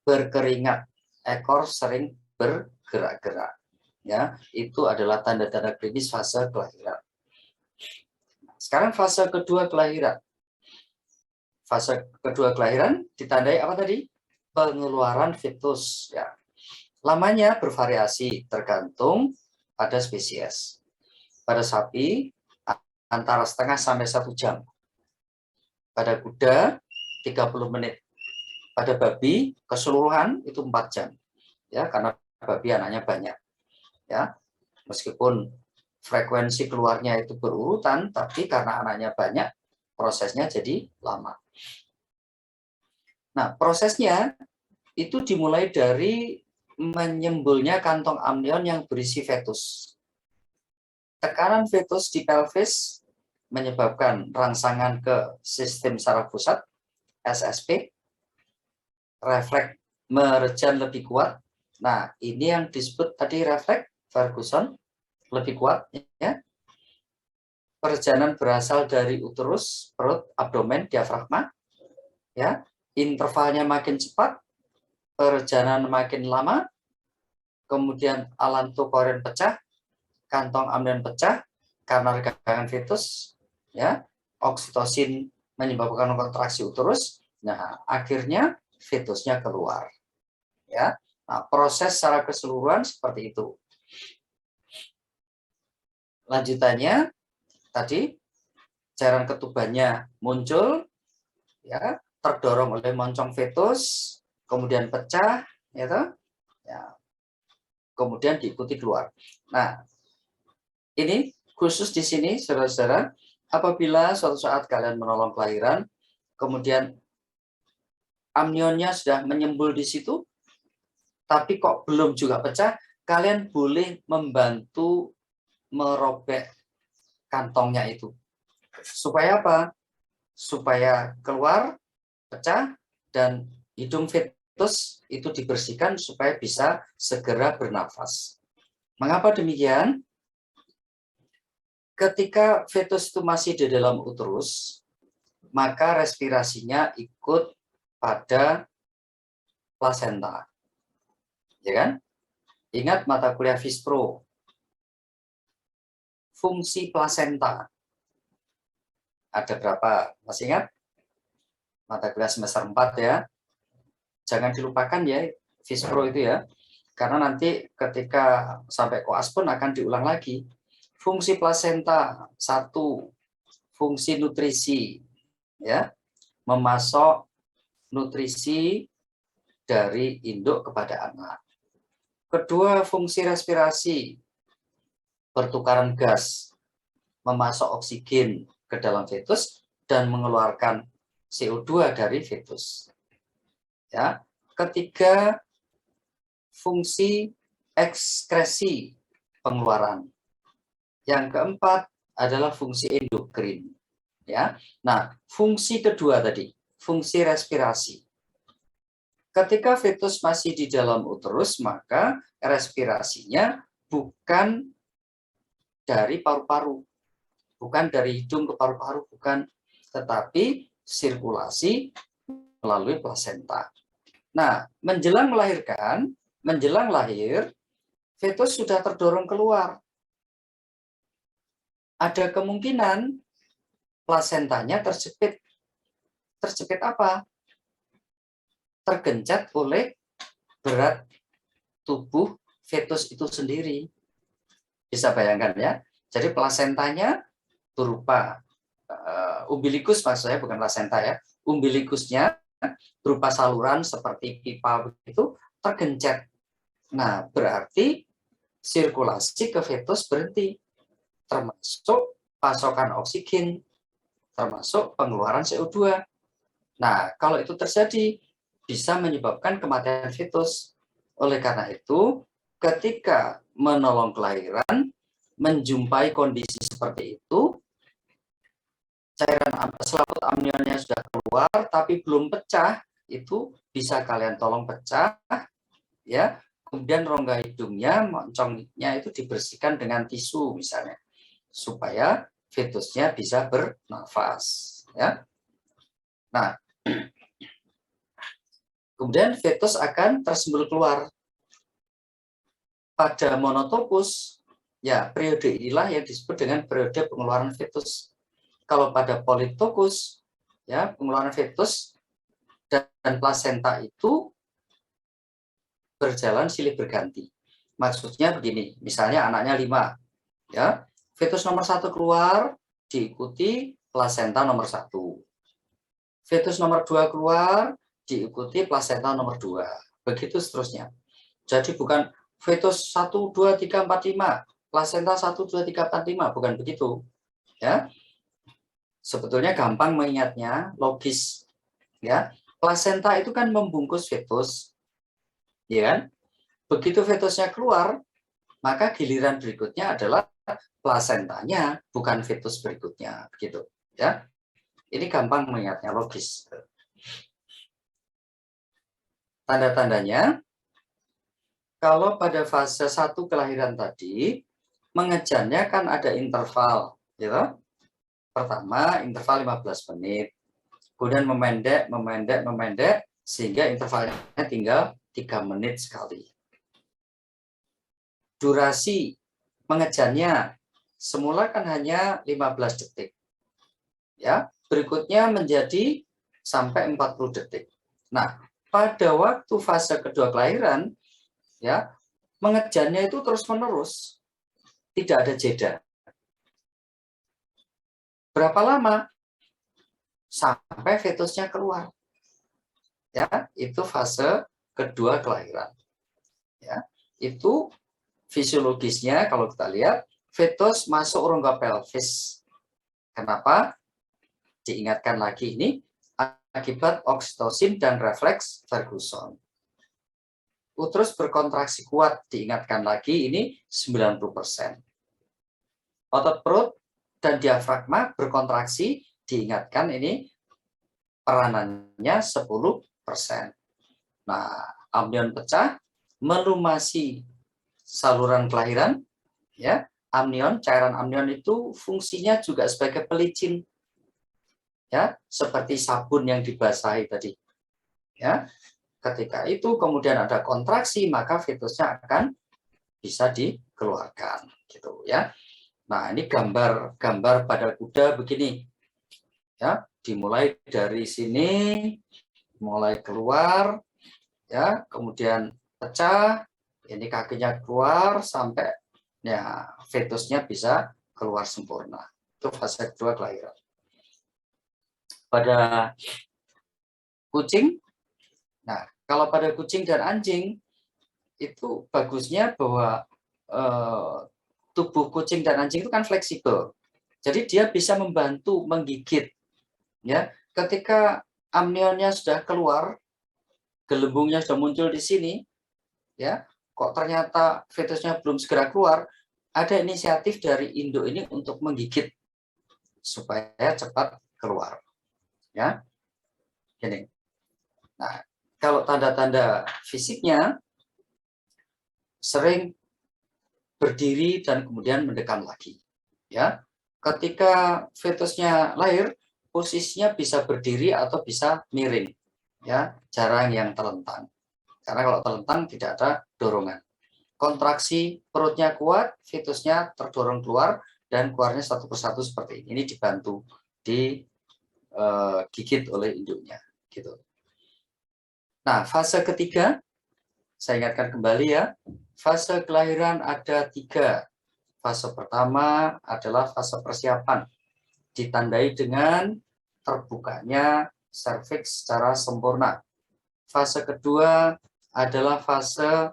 Speaker 1: Berkeringat, ekor sering bergerak-gerak. Ya, itu adalah tanda-tanda klinis fase kelahiran. Sekarang fase kedua kelahiran. Fase kedua kelahiran ditandai apa tadi? Pengeluaran fetus. Ya. Lamanya bervariasi tergantung pada spesies. Pada sapi antara setengah sampai 1 jam. Pada kuda 30 menit. Pada babi keseluruhan itu 4 jam. Ya, karena babi anaknya banyak. Ya. Meskipun frekuensi keluarnya itu berurutan, tapi karena anaknya banyak, prosesnya jadi lama. Nah, prosesnya itu dimulai dari menyembulnya kantong amnion yang berisi fetus. Tekanan fetus di pelvis menyebabkan rangsangan ke sistem saraf pusat, SSP, refleks merejan lebih kuat. Nah, ini yang disebut tadi refleks Ferguson, lebih kuat. Ya. Perejanan berasal dari uterus, perut, abdomen, diafragma. Ya. Intervalnya makin cepat, perejanan makin lama, kemudian allantokorin pecah, kantong amnion pecah karena regangan fetus, ya, oksitosin menyebabkan kontraksi uterus. Nah, akhirnya fetusnya keluar. Ya, nah, proses secara keseluruhan seperti itu. Lanjutannya tadi cairan ketubannya muncul, ya, terdorong oleh moncong fetus, kemudian pecah, ya, kemudian diikuti keluar. Nah, ini khusus di sini, saudara-saudara, apabila suatu saat kalian menolong kelahiran, kemudian amnionnya sudah menyembul di situ, tapi kok belum juga pecah, kalian boleh membantu merobek kantongnya itu. Supaya apa? Supaya keluar, pecah, dan hidung fetus itu dibersihkan supaya bisa segera bernafas. Mengapa demikian? Ketika fetus itu masih di dalam uterus, maka respirasinya ikut pada plasenta. Ya kan? Ingat mata kuliah Fispro. Fungsi plasenta. Ada berapa? Masih ingat? Mata kuliah semester 4 ya. Jangan dilupakan ya Fispro itu ya. Karena nanti ketika sampai koas pun akan diulang lagi. Fungsi plasenta, 1, fungsi nutrisi, ya, memasok nutrisi dari induk kepada anak. Kedua, fungsi respirasi, pertukaran gas, memasok oksigen ke dalam fetus dan mengeluarkan CO2 dari fetus. Ya. Ketiga, fungsi ekskresi, pengeluaran. Yang keempat adalah fungsi endokrin. Ya. Nah, fungsi kedua tadi, fungsi respirasi. Ketika fetus masih di dalam uterus, maka respirasinya bukan dari paru-paru, bukan dari hidung ke paru-paru, bukan, tetapi sirkulasi melalui plasenta. Nah, menjelang melahirkan, menjelang lahir, fetus sudah terdorong keluar. Ada kemungkinan plasentanya terjepit. Terjepit apa? Tergencet oleh berat tubuh fetus itu sendiri. Bisa bayangkan ya. Jadi plasentanya berupa umbilikus, maksudnya bukan plasenta ya. Umbilikusnya berupa saluran seperti pipa begitu tergencet. Nah, berarti sirkulasi ke fetus berhenti, termasuk pasokan oksigen, termasuk pengeluaran CO2. Nah, kalau itu terjadi, bisa menyebabkan kematian fetus. Oleh karena itu, ketika menolong kelahiran, menjumpai kondisi seperti itu, cairan selaput amnionnya sudah keluar, tapi belum pecah, itu bisa kalian tolong pecah, ya. Kemudian rongga hidungnya, moncongnya itu dibersihkan dengan tisu misalnya, supaya fetusnya bisa bernafas, ya. Nah, kemudian fetus akan tersembul keluar. Pada monotopus, ya periode inilah yang disebut dengan periode pengeluaran fetus. Kalau pada politopus, ya pengeluaran fetus dan plasenta itu berjalan silih berganti. Maksudnya begini, misalnya anaknya 5, ya fetus nomor 1 keluar, diikuti plasenta nomor 1. Fetus nomor 2 keluar, diikuti plasenta nomor 2. Begitu seterusnya. Jadi bukan fetus 1, 2, 3, 4, 5, plasenta 1, 2, 3, 4, 5, bukan begitu. Ya. Sebetulnya gampang mengingatnya, logis. Ya. Plasenta itu kan membungkus fetus. Ya kan? Begitu fetusnya keluar, maka giliran berikutnya adalah plasentanya, bukan fetus berikutnya, begitu. Ya. Ini gampang mengingatnya, logis. Tanda-tandanya, kalau pada fase 1 kelahiran tadi, mengejarnya kan ada interval, gitu. Pertama, interval 15 menit. Kemudian memendek, sehingga intervalnya tinggal 3 menit sekali. Durasi mengejarnya semula kan hanya 15 detik. Ya, berikutnya menjadi sampai 40 detik. Nah, pada waktu fase kedua kelahiran, ya, mengejarnya itu terus-menerus, tidak ada jeda. Berapa lama? Sampai fetusnya keluar. Ya, itu fase kedua kelahiran. Ya, itu fisiologisnya kalau kita lihat, fetus masuk rongga pelvis. Kenapa? Diingatkan lagi ini akibat oksitosin dan refleks Ferguson. Uterus berkontraksi kuat, diingatkan lagi ini 90%. Otot perut dan diafragma berkontraksi, diingatkan ini peranannya 10%. Nah, amnion pecah, melumasi saluran kelahiran, ya. Amnion, cairan amnion itu fungsinya juga sebagai pelicin, ya, seperti sabun yang dibasahi tadi. Ya, ketika itu kemudian ada kontraksi, maka fetusnya akan bisa dikeluarkan, gitu ya. Nah, ini gambar pada kuda begini, ya, dimulai dari sini, mulai keluar, ya, kemudian pecah, ini kakinya keluar sampai ya fetusnya bisa keluar sempurna. Itu fase kedua kelahiran. Pada kucing, nah kalau pada kucing dan anjing itu bagusnya bahwa tubuh kucing dan anjing itu kan fleksibel. Jadi dia bisa membantu menggigit. Ya, ketika amnionnya sudah keluar, gelembungnya sudah muncul di sini, ya, kok ternyata fetusnya belum segera keluar, ada inisiatif dari induk ini untuk menggigit supaya cepat keluar. Ya, gini. Nah, kalau tanda-tanda fisiknya sering berdiri dan kemudian mendekam lagi. Ya, ketika fetusnya lahir, posisinya bisa berdiri atau bisa miring. Ya, jarang yang terlentang. Karena kalau terlentang tidak ada dorongan. Kontraksi perutnya kuat, fetusnya terdorong keluar dan keluarnya satu persatu seperti ini. Ini dibantu digigit oleh induknya, gitu. Nah, fase ketiga, saya ingatkan kembali ya, fase kelahiran ada 3. Fase pertama adalah fase persiapan, ditandai dengan terbukanya serviks secara sempurna. Fase kedua adalah fase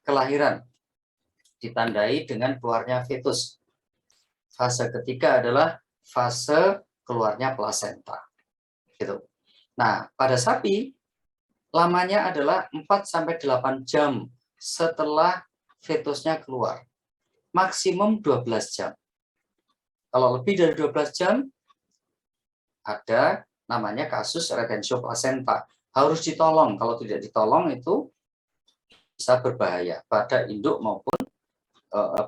Speaker 1: kelahiran, ditandai dengan keluarnya fetus. Fase ketiga adalah fase keluarnya plasenta. Gitu. Nah, pada sapi lamanya adalah 4-8 jam setelah fetusnya keluar. Maksimum 12 jam. Kalau lebih dari 12 jam, ada namanya kasus retensio placenta. Harus ditolong. Kalau tidak ditolong itu bisa berbahaya pada induk maupun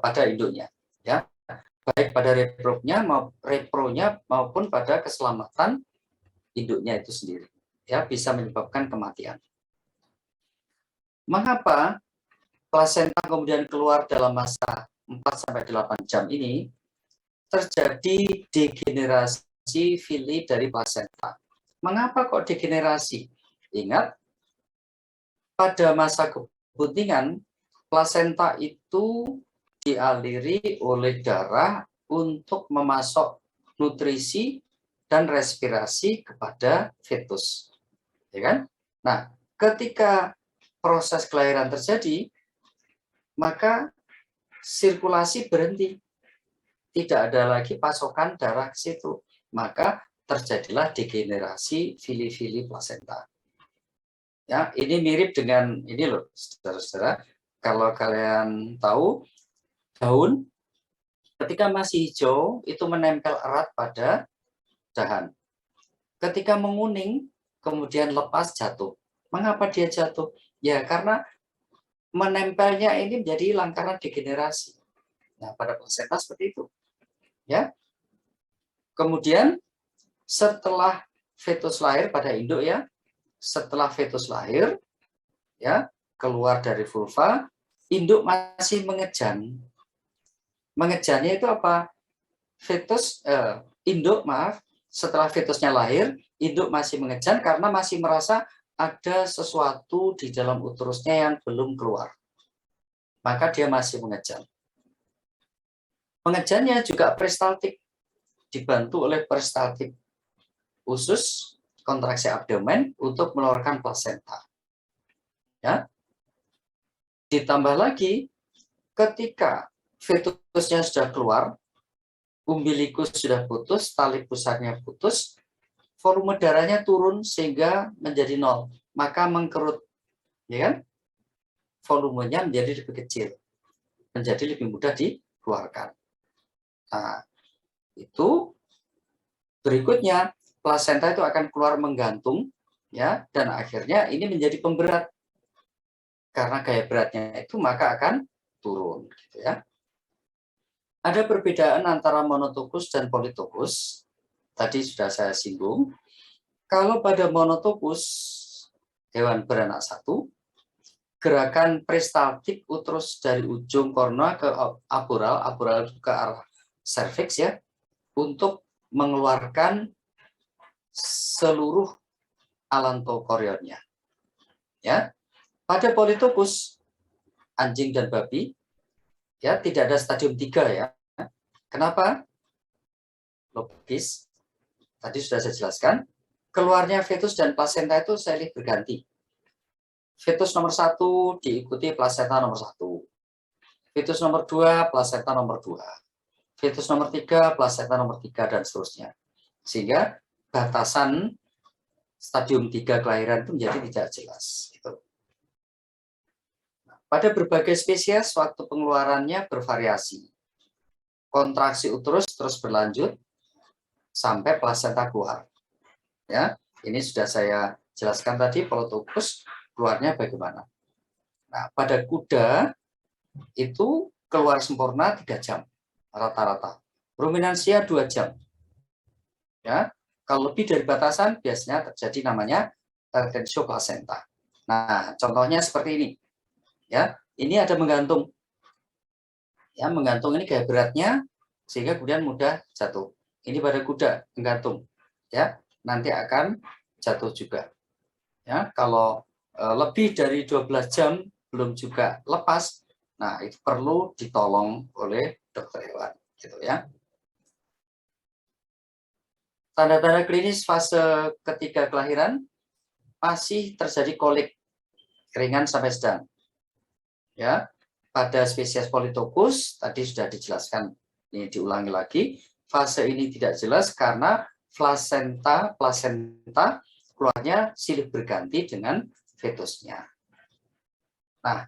Speaker 1: pada induknya. Ya, baik pada repronya maupun pada keselamatan induknya itu sendiri. Ya, bisa menyebabkan kematian. Mengapa plasenta kemudian keluar dalam masa 4-8 jam ini? Terjadi degenerasi fili dari plasenta. Mengapa kok degenerasi? Ingat, pada masa kebuntingan, plasenta itu dialiri oleh darah untuk memasok nutrisi dan respirasi kepada fetus. Ya kan? Nah, ketika proses kelahiran terjadi, maka sirkulasi berhenti. Tidak ada lagi pasokan darah ke situ. Maka terjadilah degenerasi fili-fili plasenta. Ya, ini mirip dengan ini loh, saudara-saudara. Kalau kalian tahu, daun ketika masih hijau itu menempel erat pada dahan. Ketika menguning, kemudian lepas jatuh. Mengapa dia jatuh? Ya, karena menempelnya ini menjadi hilang karena degenerasi. Nah, pada plasenta seperti itu. Ya. Kemudian setelah fetus lahir pada induk ya, setelah fetus lahir ya, keluar dari vulva, induk masih mengejan. Mengejannya itu apa? Induk setelah fetusnya lahir, induk masih mengejan karena masih merasa ada sesuatu di dalam uterusnya yang belum keluar. Maka dia masih mengejan. Mengejannya juga peristaltik, dibantu oleh peristaltik usus, kontraksi abdomen untuk mengeluarkan plasenta. Ya. Ditambah lagi, ketika fetusnya sudah keluar, umbilikus sudah putus, tali pusarnya putus, volume darahnya turun sehingga menjadi 0, maka mengkerut, ya kan? Volumenya menjadi lebih kecil, menjadi lebih mudah dikeluarkan. Nah, itu berikutnya plasenta itu akan keluar menggantung, ya, dan akhirnya ini menjadi pemberat. Karena gaya beratnya itu maka akan turun, gitu ya. Ada perbedaan antara monotokus dan politokus. Tadi sudah saya singgung. Kalau pada monotokus hewan beranak satu, gerakan peristaltik uterus dari ujung korna ke aboral ke arah serviks ya, untuk mengeluarkan seluruh allantochorionnya. Ya, pada politokus anjing dan babi ya tidak ada stadium 3 ya. Kenapa? Logis. Tadi sudah saya jelaskan. Keluarnya fetus dan plasenta itu silih berganti. Fetus nomor 1 diikuti plasenta nomor 1. Fetus nomor 2, plasenta nomor 2. Fetus nomor 3, plasenta nomor 3, dan seterusnya. Sehingga batasan stadium 3 kelahiran itu menjadi tidak jelas. Gitu. Pada berbagai spesies, waktu pengeluarannya bervariasi. Kontraksi uterus terus berlanjut, sampai plasenta keluar. Ya, ini sudah saya jelaskan tadi polotokus keluarnya bagaimana. Nah, pada kuda itu keluar sempurna 3 jam rata-rata. Ruminansia 2 jam. Ya, kalau lebih dari batasan biasanya terjadi namanya retentio placenta. Nah, contohnya seperti ini. Ya, ini ada menggantung. Ya, menggantung ini gaya beratnya sehingga kemudian mudah jatuh. Ini pada kuda menggantung. Ya, nanti akan jatuh juga. Ya, kalau lebih dari 12 jam belum juga lepas, nah itu perlu ditolong oleh dokter hewan, gitu ya. Tanda-tanda klinis fase ketiga kelahiran masih terjadi kolik ringan sampai sedang. Ya, pada spesies Polytopus tadi sudah dijelaskan, ini diulangi lagi, fase ini tidak jelas karena plasenta keluarnya silih berganti dengan fetusnya. Nah,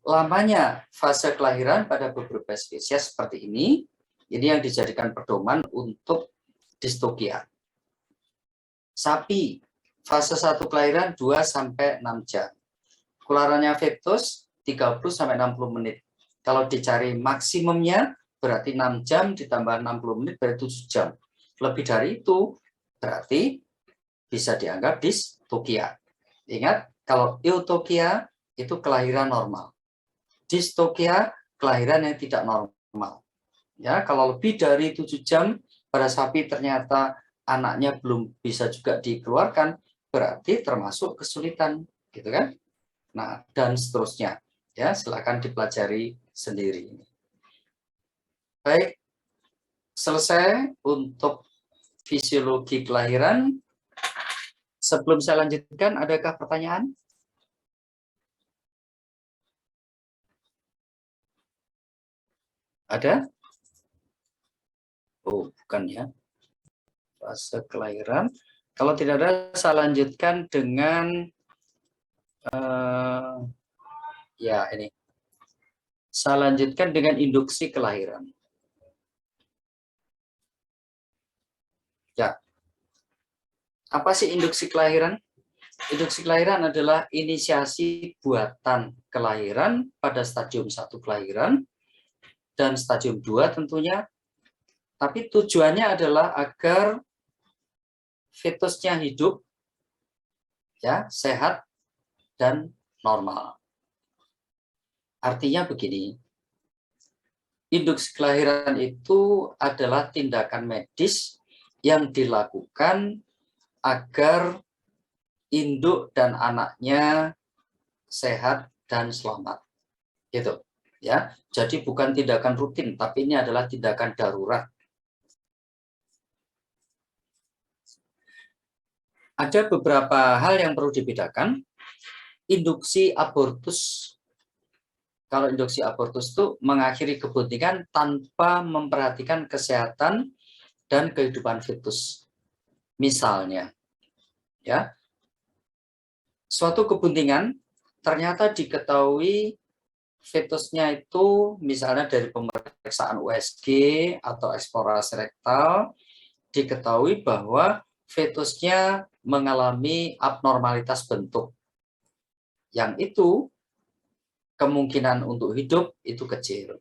Speaker 1: lamanya fase kelahiran pada beberapa spesies seperti ini yang dijadikan pedoman untuk distokia. Sapi, fase 1 kelahiran 2-6 jam. Keluarannya fetus 30-60 menit. Kalau dicari maksimumnya berarti 6 jam ditambah 60 menit berarti 7 jam. Lebih dari itu berarti bisa dianggap distokia. Ingat, kalau eutokia itu kelahiran normal. Distokia kelahiran yang tidak normal. Ya, kalau lebih dari 7 jam pada sapi ternyata anaknya belum bisa juga dikeluarkan, berarti termasuk kesulitan, gitu kan? Nah, dan seterusnya. Ya, silakan dipelajari sendiri. Baik, selesai untuk fisiologi kelahiran. Sebelum saya lanjutkan, adakah pertanyaan? Ada? Oh, bukan ya. Fase kelahiran. Kalau tidak ada, saya lanjutkan dengan ya ini. Saya lanjutkan dengan induksi kelahiran. Ya. Apa sih induksi kelahiran? Induksi kelahiran adalah inisiasi buatan kelahiran pada stadium 1 kelahiran dan stadium 2 tentunya. Tapi tujuannya adalah agar fetusnya hidup, ya, sehat dan normal. Artinya begini, induksi kelahiran itu adalah tindakan medis yang dilakukan agar induk dan anaknya sehat dan selamat. Gitu, ya. Jadi bukan tindakan rutin, tapi ini adalah tindakan darurat. Ada beberapa hal yang perlu dibedakan. Induksi abortus. Kalau induksi abortus itu mengakhiri kebuntingan tanpa memperhatikan kesehatan dan kehidupan fetus. Misalnya, ya, suatu kebuntingan ternyata diketahui fetusnya itu misalnya dari pemeriksaan USG atau eksplorasi rektal diketahui bahwa fetusnya mengalami abnormalitas bentuk. Yang itu kemungkinan untuk hidup itu kecil.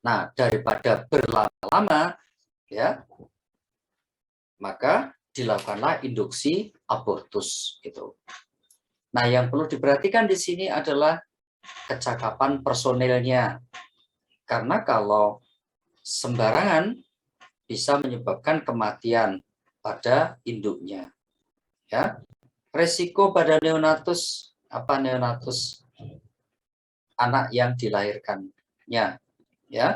Speaker 1: Nah, daripada berlama-lama, ya, maka dilakukanlah induksi abortus gitu. Nah, yang perlu diperhatikan di sini adalah kecakapan personilnya. Karena kalau sembarangan bisa menyebabkan kematian pada induknya. Ya. Resiko pada neonatus, apa neonatus? Anak yang dilahirkannya. Ya.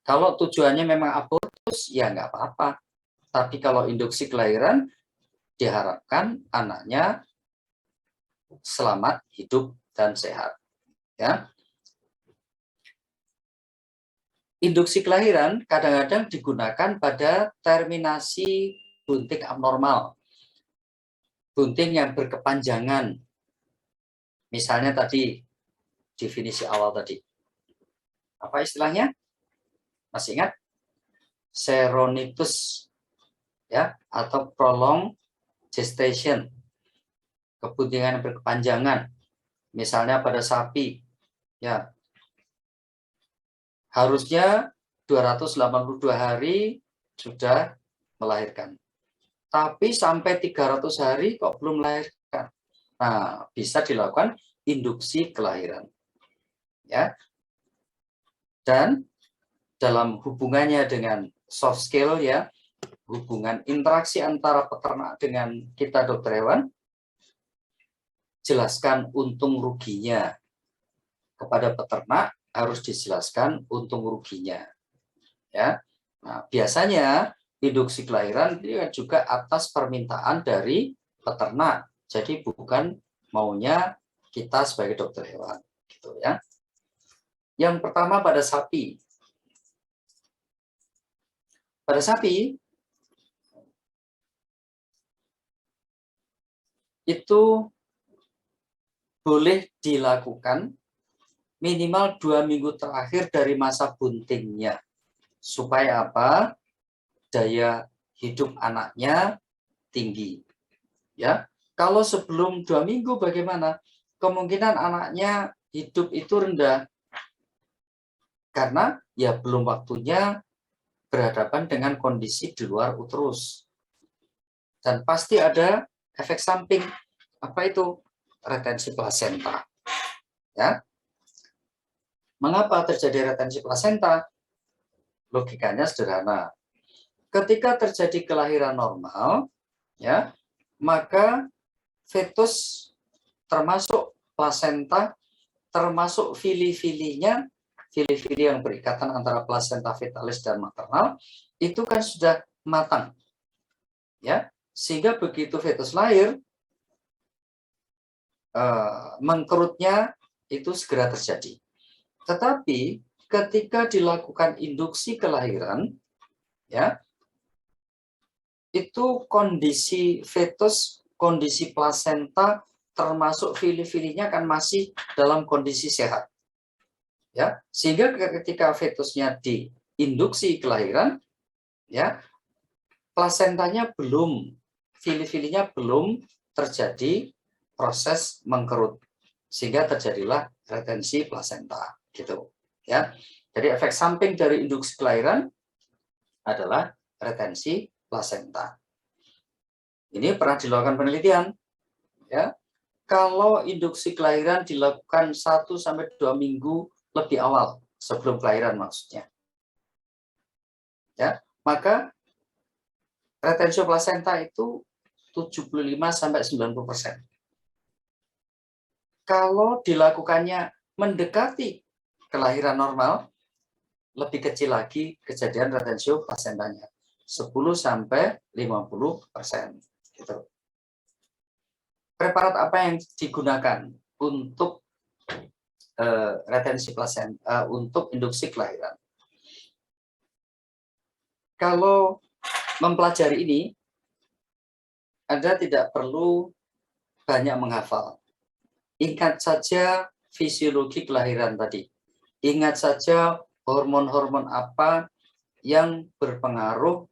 Speaker 1: Kalau tujuannya memang abortus, ya nggak apa-apa. Tapi kalau induksi kelahiran, diharapkan anaknya selamat, hidup, dan sehat. Ya. Induksi kelahiran kadang-kadang digunakan pada terminasi bunting abnormal. Bunting yang berkepanjangan. Misalnya tadi, definisi awal tadi. Apa istilahnya? Masih ingat? Seronitus ya, atau prolonged gestation, kebuntingan yang berkepanjangan. Misalnya pada sapi, ya, harusnya 282 hari sudah melahirkan. Tapi sampai 300 hari kok belum melahirkan. Nah, bisa dilakukan induksi kelahiran. Ya. Dan dalam hubungannya dengan soft skill, ya, hubungan interaksi antara peternak dengan kita dokter hewan, jelaskan untung ruginya. Kepada peternak harus dijelaskan untung ruginya. Ya. Nah, biasanya induksi kelahiran juga atas permintaan dari peternak. Jadi bukan maunya kita sebagai dokter hewan, gitu ya. Yang pertama pada sapi. Pada sapi itu boleh dilakukan minimal 2 minggu terakhir dari masa buntingnya. Supaya apa? Daya hidup anaknya tinggi. Ya, kalau sebelum 2 minggu bagaimana? Kemungkinan anaknya hidup itu rendah. Karena ya belum waktunya berhadapan dengan kondisi di luar uterus. Dan pasti ada efek samping. Apa itu? Retensi plasenta. Ya. Mengapa terjadi retensi plasenta? Logikanya sederhana. Ketika terjadi kelahiran normal, ya, maka fetus termasuk plasenta, termasuk fili-filinya, fili-fili yang berikatan antara plasenta fetalis dan maternal, itu kan sudah matang. Ya, sehingga begitu fetus lahir, mengkerutnya itu segera terjadi. Tetapi ketika dilakukan induksi kelahiran, ya, itu kondisi fetus, kondisi plasenta, termasuk fili-filinya kan masih dalam kondisi sehat. Ya, sehingga ketika fetusnya diinduksi kelahiran, ya, plasentanya belum, fili-filinya belum terjadi proses mengkerut, sehingga terjadilah retensi plasenta, gitu. Ya, jadi efek samping dari induksi kelahiran adalah retensi plasenta. Ini pernah dilakukan penelitian, ya. Kalau induksi kelahiran dilakukan 1-2 minggu lebih awal sebelum kelahiran maksudnya, ya, maka retensi plasenta itu 75-90%. Kalau dilakukannya mendekati kelahiran normal, lebih kecil lagi kejadian retensi plasentanya, 10-50%. Gitu. Preparat apa yang digunakan untuk retensi plasenta, untuk induksi kelahiran? Kalau mempelajari ini, Anda tidak perlu banyak menghafal. Ingat saja fisiologi kelahiran tadi. Ingat saja hormon-hormon apa yang berpengaruh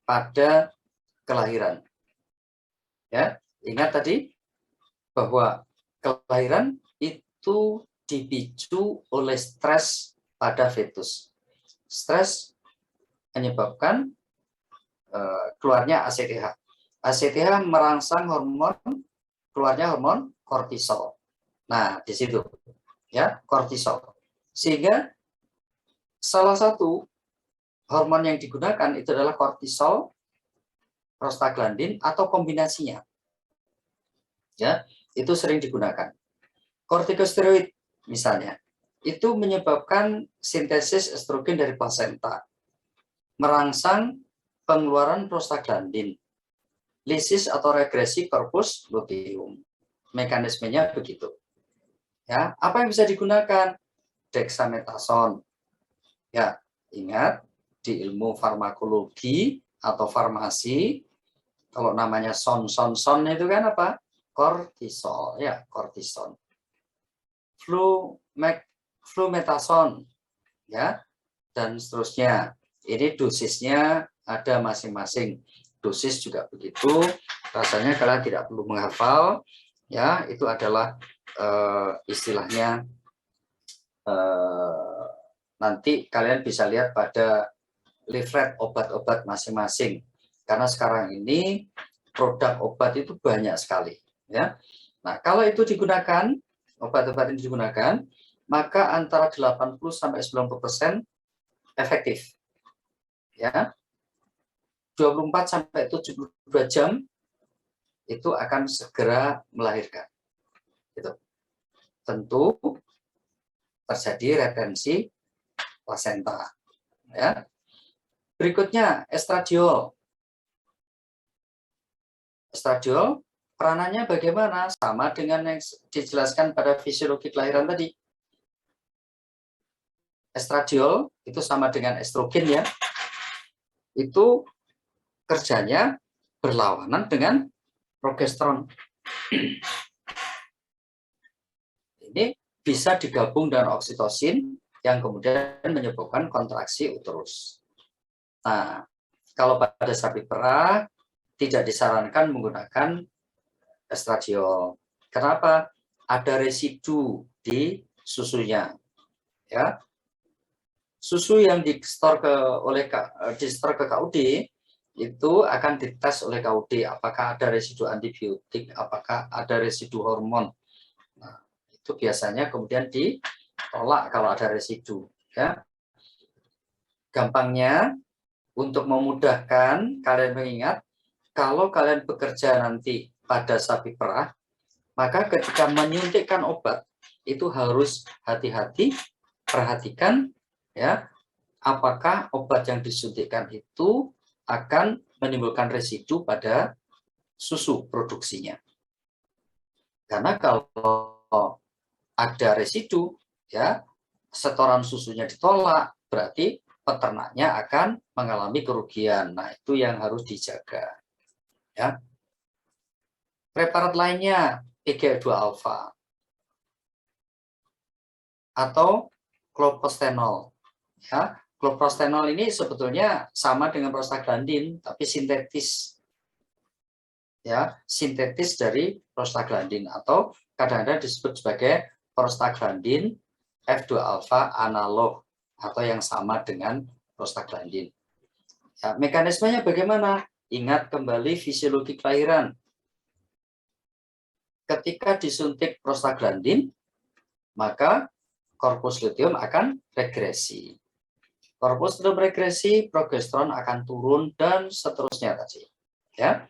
Speaker 1: pada kelahiran. Ya, ingat tadi bahwa kelahiran itu dipicu oleh stres pada fetus. Stres menyebabkan keluarnya ACTH. ACTH merangsang keluarnya hormon kortisol. Nah, di situ ya, kortisol. Sehingga salah satu hormon yang digunakan itu adalah kortisol, prostaglandin atau kombinasinya. Ya, itu sering digunakan. Kortikosteroid misalnya, itu menyebabkan sintesis estrogen dari plasenta, merangsang pengeluaran prostaglandin, lisis atau regresi corpus luteum. Mekanismenya begitu. Ya, apa yang bisa digunakan? Dexamethasone. Ya, ingat di ilmu farmakologi atau farmasi, kalau namanya son itu kan apa? Kortisol, ya, kortison. Flumethasone, ya, dan seterusnya. Ini dosisnya ada masing-masing. dosis juga begitu. Rasanya kalian tidak perlu menghafal, ya, itu adalah istilahnya nanti kalian bisa lihat pada leaflet obat-obat masing-masing. Karena sekarang ini produk obat itu banyak sekali, ya. Nah, kalau itu digunakan, obat-obat ini digunakan, maka antara 80 sampai 90% efektif. Ya. 24 sampai 72 jam itu akan segera melahirkan. Gitu. Tentu terjadi retensi plasenta. Ya. Berikutnya estradiol. Estradiol peranannya bagaimana? Sama dengan yang dijelaskan pada fisiologi kelahiran tadi. Estradiol itu sama dengan estrogen, ya. Itu kerjanya berlawanan dengan progesteron. Ini bisa digabung dengan oksitosin yang kemudian menyebabkan kontraksi uterus. Nah, kalau pada sapi perah tidak disarankan menggunakan estradiol. Kenapa? Ada residu di susunya. Ya. Susu yang di-store ke KUD itu akan dites oleh KUD apakah ada residu antibiotik, apakah ada residu hormon. Nah, itu biasanya kemudian ditolak kalau ada residu, ya. Gampangnya untuk memudahkan kalian mengingat, kalau kalian bekerja nanti pada sapi perah, maka ketika menyuntikkan obat itu harus hati-hati, perhatikan, ya, apakah obat yang disuntikkan itu akan menimbulkan residu pada susu produksinya. Karena kalau ada residu, ya, setoran susunya ditolak, berarti peternaknya akan mengalami kerugian. Nah, itu yang harus dijaga. Ya. Preparat lainnya PGE2 alfa atau cloprostenol. Ya, cloprostenol ini sebetulnya sama dengan prostaglandin, tapi sintetis. Ya, sintetis dari prostaglandin atau kadang-kadang disebut sebagai prostaglandin F2 alfa analog atau yang sama dengan prostaglandin. Ya, mekanismenya bagaimana? Ingat kembali fisiologi kelahiran. Ketika disuntik prostaglandin, maka korpus luteum akan regresi. Korpus luteum regresi, progesteron akan turun dan seterusnya tadi. Ya.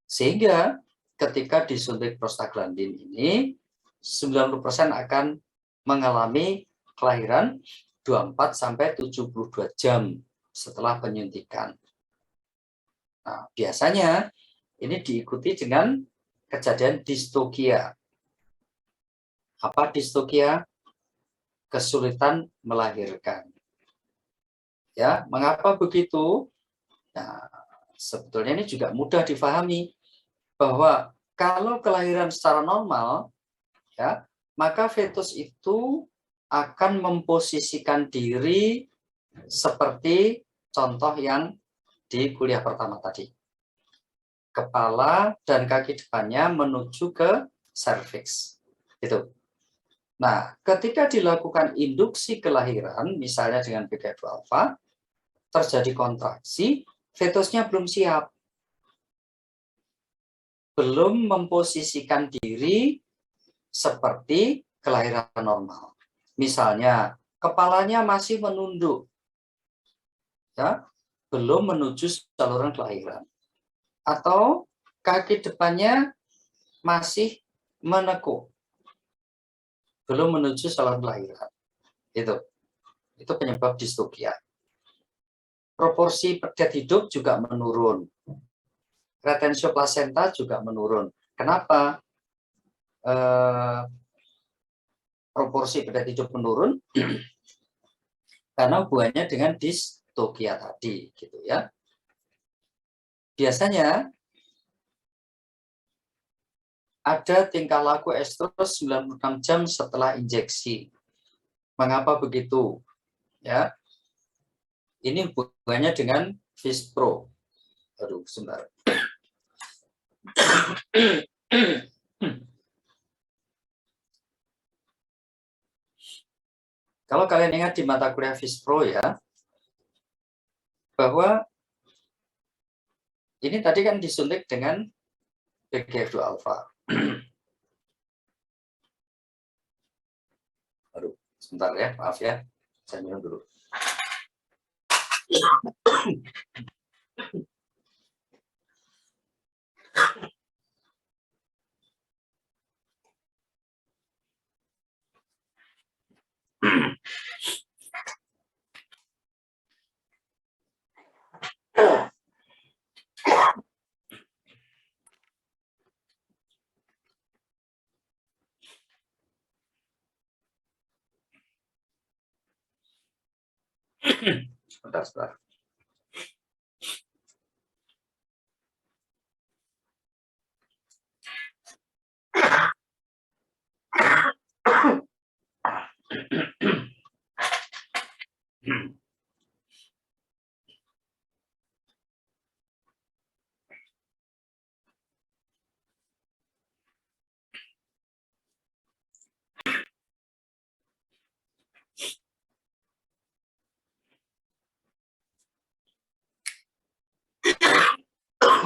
Speaker 1: Sehingga ketika disuntik prostaglandin ini 90% akan mengalami kelahiran 24 sampai 72 jam setelah penyuntikan. Nah, biasanya ini diikuti dengan kejadian distokia. Apa distokia? Kesulitan melahirkan. Ya, mengapa begitu? Nah, sebetulnya ini juga mudah difahami bahwa kalau kelahiran secara normal, ya, maka fetus itu akan memposisikan diri seperti contoh yang di kuliah pertama tadi. Kepala dan kaki depannya menuju ke serviks. Itu. Nah, ketika dilakukan induksi kelahiran, misalnya dengan PGE2 alfa, terjadi kontraksi, fetusnya belum siap. Belum memposisikan diri seperti kelahiran normal. Misalnya, kepalanya masih menunduk, ya, belum menuju saluran kelahiran. Atau kaki depannya masih menekuk, belum menuju saluran kelahiran. Itu penyebab distokia. Proporsi pedet hidup juga menurun. Retensio plasenta juga menurun. Kenapa? Proporsi pedet hidup menurun karena hubungannya dengan distokia tadi, gitu ya. Biasanya ada tingkah laku estrus 96 jam setelah injeksi. Mengapa begitu? Ya, ini hubungannya dengan Vispro. Aduh, sebentar. Kalau kalian ingat di mata kuliah Fispro ya, bahwa ini tadi kan disuntik dengan PGF2 alfa. Aduh, sebentar ya, maaf ya. Saya minum dulu. Sebentar.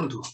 Speaker 1: Aduh.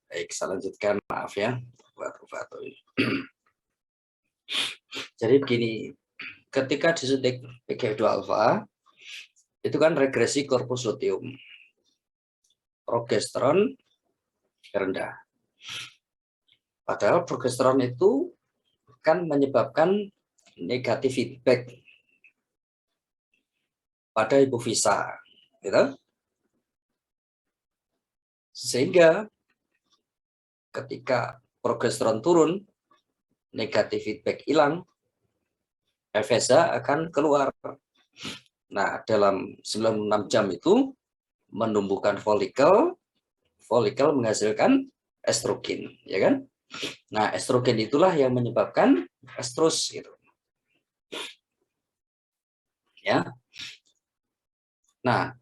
Speaker 1: Baik, saya lanjutkan, maaf ya. Jadi begini, ketika disuntik PGF2 alfa, itu kan regresi korpus luteum, progesteron rendah. Padahal progesteron itu kan menyebabkan negatif feedback pada hipofisa, gitu. Sehingga ketika progesteron turun, negatif feedback hilang, FSH akan keluar. Nah, dalam 96 jam itu menumbuhkan folikel menghasilkan estrogen, ya kan? Nah, estrogen itulah yang menyebabkan estrus gitu. Ya. Nah,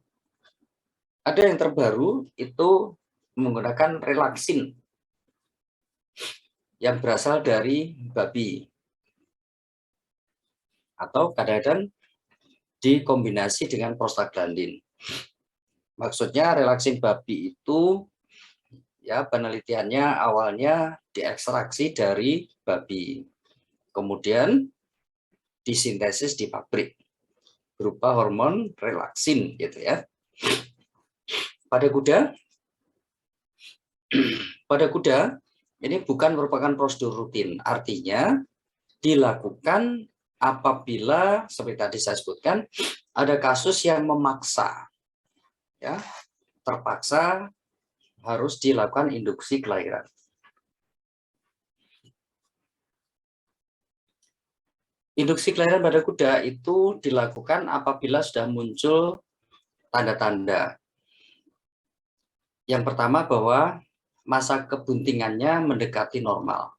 Speaker 1: ada yang terbaru itu menggunakan relaksin yang berasal dari babi, atau kadang-kadang dikombinasi dengan prostaglandin. Maksudnya relaksin babi itu ya penelitiannya awalnya diekstraksi dari babi, kemudian disintesis di pabrik berupa hormon relaksin gitu ya. Pada kuda ini bukan merupakan prosedur rutin, artinya dilakukan apabila seperti tadi saya sebutkan ada kasus yang memaksa, ya, terpaksa harus dilakukan induksi kelahiran. Induksi kelahiran pada kuda itu dilakukan apabila sudah muncul tanda-tanda. Yang pertama bahwa masa kebuntingannya mendekati normal.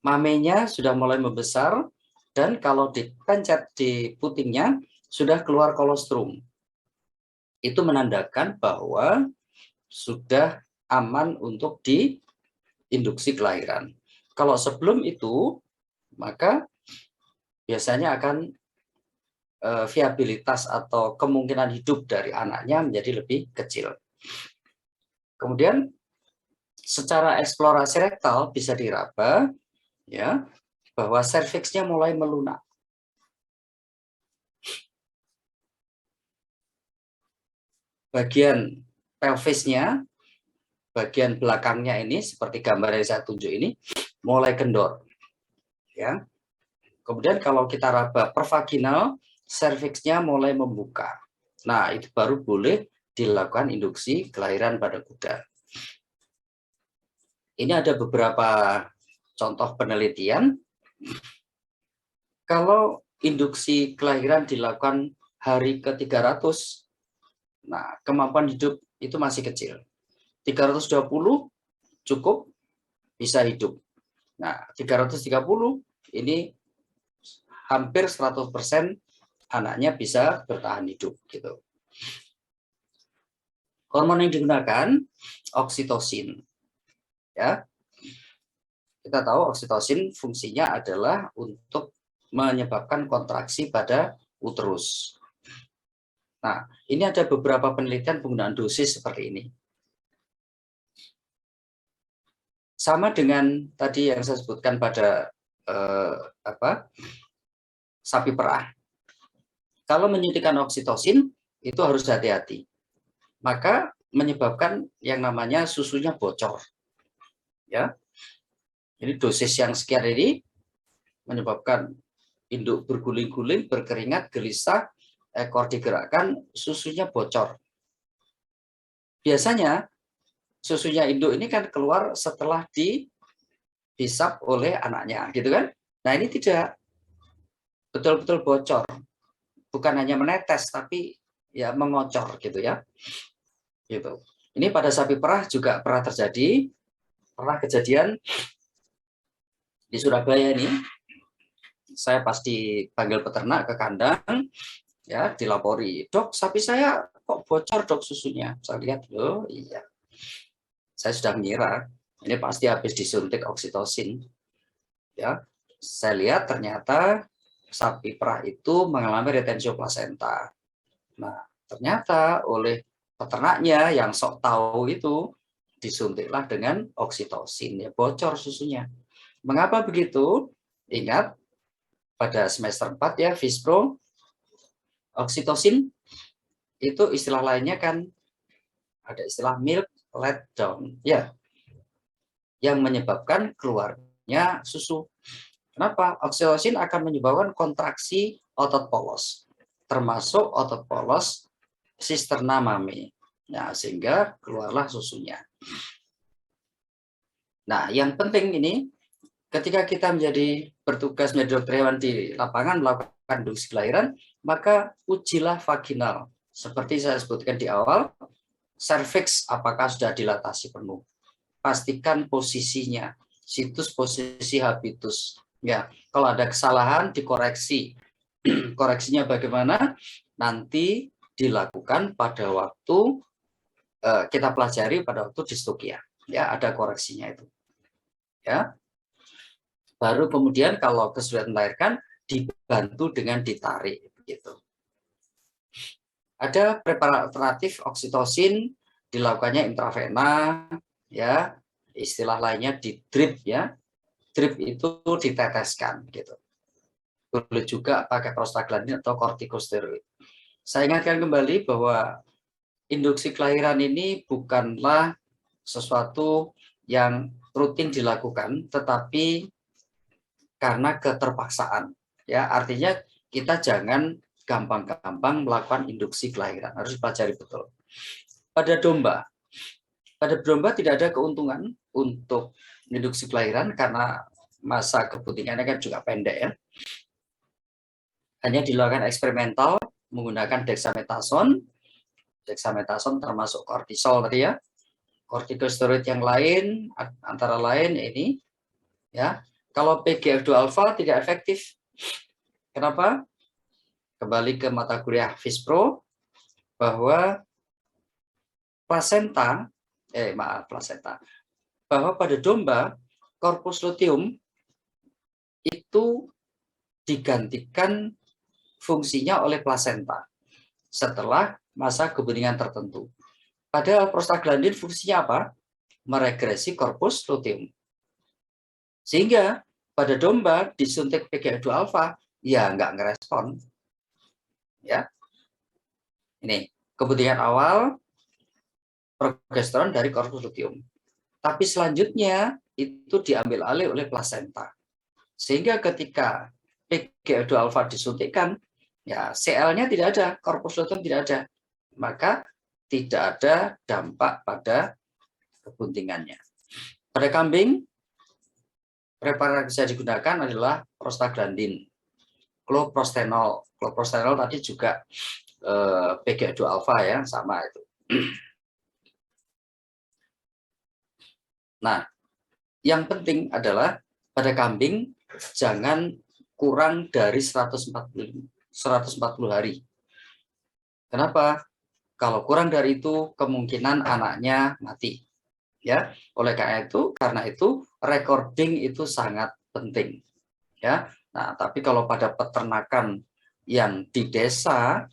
Speaker 1: Mamenya sudah mulai membesar dan kalau dipencet di putingnya sudah keluar kolostrum. Itu menandakan bahwa sudah aman untuk diinduksi kelahiran. Kalau sebelum itu, maka biasanya akan viabilitas atau kemungkinan hidup dari anaknya menjadi lebih kecil. Kemudian secara eksplorasi rektal bisa diraba, ya, bahwa serviksnya mulai melunak. Bagian pelvisnya, bagian belakangnya ini seperti gambar yang saya tunjuk ini mulai kendor, ya. Kemudian kalau kita raba pervaginal, serviksnya mulai membuka. Nah, itu baru boleh dilakukan induksi kelahiran pada kuda. Ini ada beberapa contoh penelitian. Kalau induksi kelahiran dilakukan hari ke-300, nah kemampuan hidup itu masih kecil. 320 cukup bisa hidup. Nah, 330 ini hampir 100% anaknya bisa bertahan hidup gitu. Hormon yang digunakan oksitosin. Ya. Kita tahu oksitosin fungsinya adalah untuk menyebabkan kontraksi pada uterus. Nah, ini ada beberapa penelitian penggunaan dosis seperti ini. Sama dengan tadi yang saya sebutkan pada sapi perah. Kalau menyuntikkan oksitosin itu harus hati-hati. Maka menyebabkan yang namanya susunya bocor. Ya. Ini dosis yang sekian ini menyebabkan induk berguling-guling, berkeringat, gelisah, ekor digerakkan, susunya bocor. Biasanya susunya induk ini kan keluar setelah dihisap oleh anaknya, gitu kan? Nah, ini tidak betul-betul bocor. Bukan hanya menetes tapi ya mengocor gitu ya. Gitu. Ini pada sapi perah juga pernah terjadi, pernah kejadian di Surabaya ini. Saya pas dipanggil peternak ke kandang, ya dilapori, dok sapi saya kok bocor dok susunya. Saya lihat, loh iya, saya sudah mengira ini pasti habis disuntik oksitosin. Ya, saya lihat ternyata sapi perah itu mengalami retensio plasenta. Nah, ternyata oleh peternaknya yang sok tahu itu disuntiklah dengan oksitosin, ya bocor susunya. Mengapa begitu? Ingat pada semester 4 ya, FISPRO, oksitosin itu istilah lainnya kan ada istilah milk letdown, ya, yang menyebabkan keluarnya susu. Kenapa? Oksitosin akan menyebabkan kontraksi otot polos, termasuk otot polos sisterna mame. Nah, sehingga keluarlah susunya. Nah, yang penting ini, ketika kita menjadi bertugas menjadi dokter hewan di lapangan melakukan induksi kelahiran, maka ujilah vaginal. Seperti saya sebutkan di awal, serviks apakah sudah dilatasi penuh. Pastikan posisinya, situs posisi habitus. Ya, kalau ada kesalahan dikoreksi. Koreksinya bagaimana? Nanti dilakukan pada waktu kita pelajari pada waktu distokia. Ya, ada koreksinya itu. Ya. Baru kemudian kalau kesulitan melahirkan dibantu dengan ditarik begitu. Ada preparatif alternatif oksitosin dilakukannya intravena, ya, istilah lainnya di drip ya. Drip itu diteteskan gitu. Boleh juga pakai prostaglandin atau kortikosteroid. Saya ingatkan kembali bahwa induksi kelahiran ini bukanlah sesuatu yang rutin dilakukan, tetapi karena keterpaksaan. Ya, artinya kita jangan gampang-gampang melakukan induksi kelahiran, harus dipelajari betul. Pada domba tidak ada keuntungan untuk induksi kelahiran karena masa kebuntingannya kan juga pendek ya. Hanya dilakukan eksperimental menggunakan dexamethasone. Dexamethasone termasuk kortisol tadi ya. Kortikosteroid yang lain antara lain ini ya. Kalau PGF2 alfa tidak efektif. Kenapa? Kembali ke mata kuliah Fispro bahwa plasenta bahwa pada domba korpus luteum itu digantikan fungsinya oleh plasenta setelah masa kebuntingan tertentu. Padahal prostaglandin fungsinya apa? Meregresi korpus luteum. Sehingga pada domba disuntik PGF2 alfa ya nggak ngerespon. Ya. Ini kebuntingan awal progesteron dari korpus luteum. Tapi selanjutnya itu diambil alih oleh plasenta. Sehingga ketika PGF2 alfa disuntikkan, ya CL-nya tidak ada, korpus luteum tidak ada. Maka tidak ada dampak pada kebuntingannya. Pada kambing, preparat yang bisa digunakan adalah prostaglandin, cloprostenol. Cloprostenol tadi juga PGF2 alfa ya, sama itu. Nah, yang penting adalah pada kambing jangan kurang dari 140 hari. Kenapa? Kalau kurang dari itu kemungkinan anaknya mati. Ya, karena itu recording itu sangat penting. Ya. Nah, tapi kalau pada peternakan yang di desa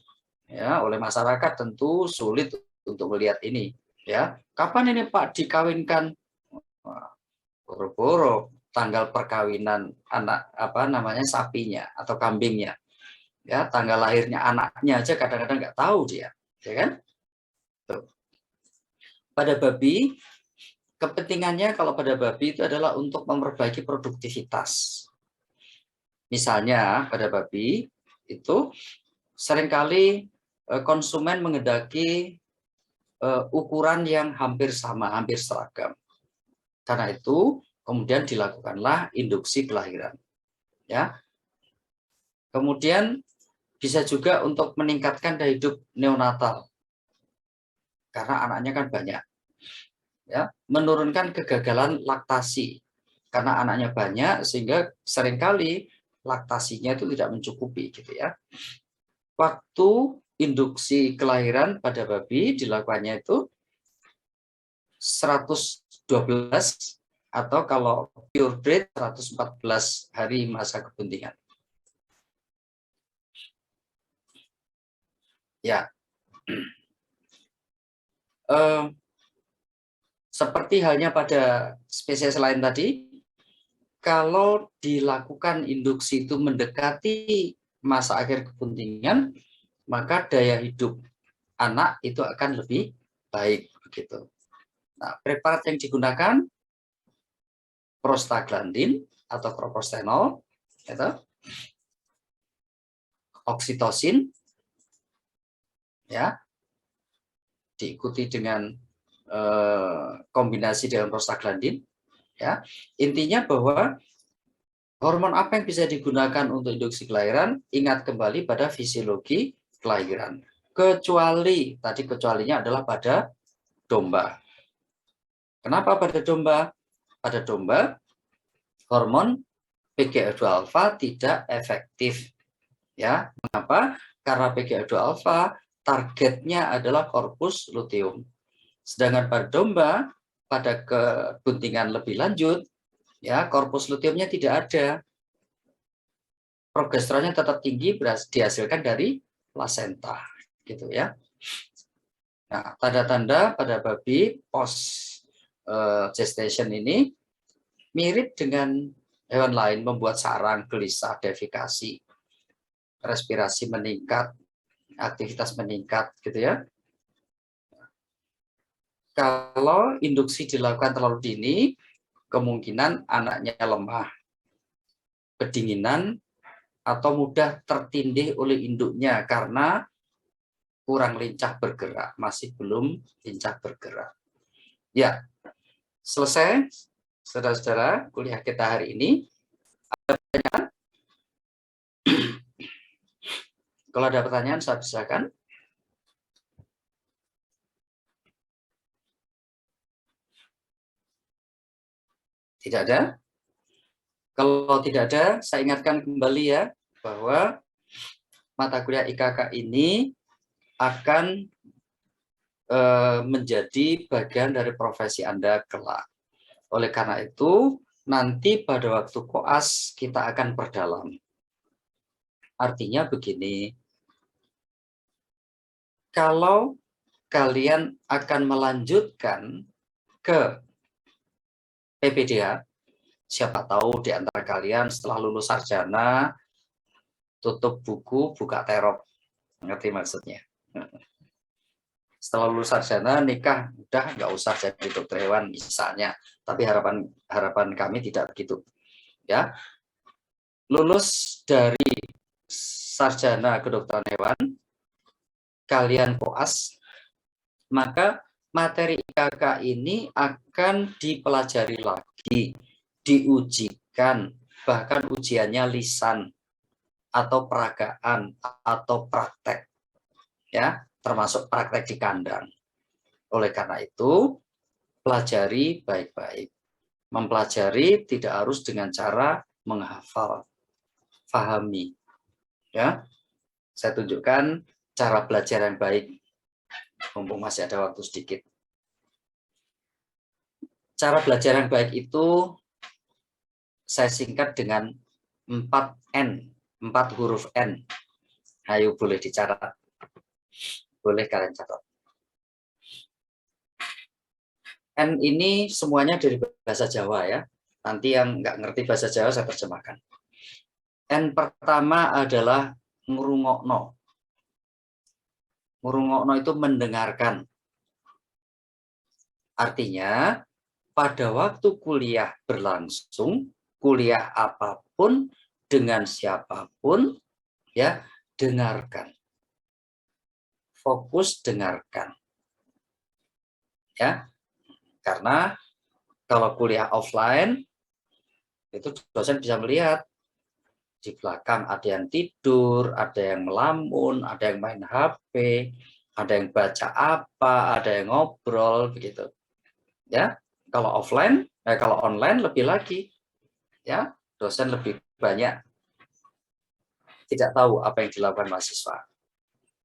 Speaker 1: ya oleh masyarakat tentu sulit untuk melihat ini, ya. Kapan ini Pak dikawinkan? Boro-boro tanggal perkawinan anak sapinya atau kambingnya. Ya, tanggal lahirnya anaknya aja kadang-kadang nggak tahu dia, ya kan? Tuh. Pada babi kepentingannya kalau pada babi itu adalah untuk memperbaiki produktivitas. Misalnya pada babi itu seringkali konsumen menghendaki ukuran yang hampir sama, hampir seragam. Karena itu kemudian dilakukanlah induksi kelahiran. Ya. Kemudian bisa juga untuk meningkatkan daya hidup neonatal. Karena anaknya kan banyak. Ya, menurunkan kegagalan laktasi karena anaknya banyak sehingga seringkali laktasinya itu tidak mencukupi gitu ya. Waktu induksi kelahiran pada babi dilakukannya itu 112 atau kalau purebred 114 hari masa kebuntingan. Ya. Seperti halnya pada spesies lain tadi, kalau dilakukan induksi itu mendekati masa akhir kebuntingan, maka daya hidup anak itu akan lebih baik begitu. Nah, preparat yang digunakan prostaglandin atau propranolol, gitu, oksitosin, ya, diikuti dengan kombinasi dengan prostaglandin. Ya, intinya bahwa hormon apa yang bisa digunakan untuk induksi kelahiran? Ingat kembali pada fisiologi kelahiran. Kecualinya adalah pada domba. Kenapa pada domba? Pada domba hormon PGF2 alfa tidak efektif. Ya, mengapa? Karena PGF2 alfa targetnya adalah korpus luteum. Sedangkan pada domba pada kebuntingan lebih lanjut, ya korpus luteumnya tidak ada. Progesteronnya tetap tinggi dihasilkan dari plasenta, gitu ya. Nah, tanda-tanda pada babi post gestation ini mirip dengan hewan lain, membuat sarang, gelisah, defikasi, respirasi meningkat, aktivitas meningkat, gitu ya. Kalau induksi dilakukan terlalu dini, kemungkinan anaknya lemah, kedinginan, atau mudah tertindih oleh induknya karena kurang lincah bergerak, masih belum lincah bergerak. Ya, selesai saudara-saudara kuliah kita hari ini. Kalau ada pertanyaan saya silakan. Tidak ada? Kalau tidak ada, saya ingatkan kembali ya bahwa mata kuliah IKK ini akan menjadi bagian dari profesi Anda kelak. Oleh karena itu, nanti pada waktu koas kita akan perdalam. Artinya begini, kalau kalian akan melanjutkan ke PPDH, siapa tahu di antara kalian setelah lulus sarjana, tutup buku, buka terop. Ngerti maksudnya? Setelah lulus sarjana nikah udah nggak usah jadi dokter hewan misalnya, tapi harapan kami tidak begitu ya. Lulus dari sarjana kedokteran hewan, kalian koas, maka materi IKK ini akan dipelajari lagi, diujikan, bahkan ujiannya lisan atau peragaan atau praktek ya, termasuk praktek di kandang. Oleh karena itu, pelajari baik-baik. Mempelajari tidak harus dengan cara menghafal, fahami. Ya, saya tunjukkan cara belajar yang baik, mumpung masih ada waktu sedikit. Cara belajar yang baik itu saya singkat dengan 4N, 4 huruf N. Ayo boleh dicatat. Boleh kalian catat. N ini semuanya dari bahasa Jawa ya. Nanti yang nggak ngerti bahasa Jawa saya terjemahkan. N pertama adalah ngrungokno. Ngrungokno itu mendengarkan. Artinya pada waktu kuliah berlangsung, kuliah apapun dengan siapapun ya, dengarkan. Fokus dengarkan. Ya. Karena kalau kuliah offline itu dosen bisa melihat di belakang ada yang tidur, ada yang melamun, ada yang main HP, ada yang baca apa, ada yang ngobrol begitu. Ya, kalau offline, kalau online lebih lagi. Ya, dosen lebih banyak tidak tahu apa yang dilakukan mahasiswa.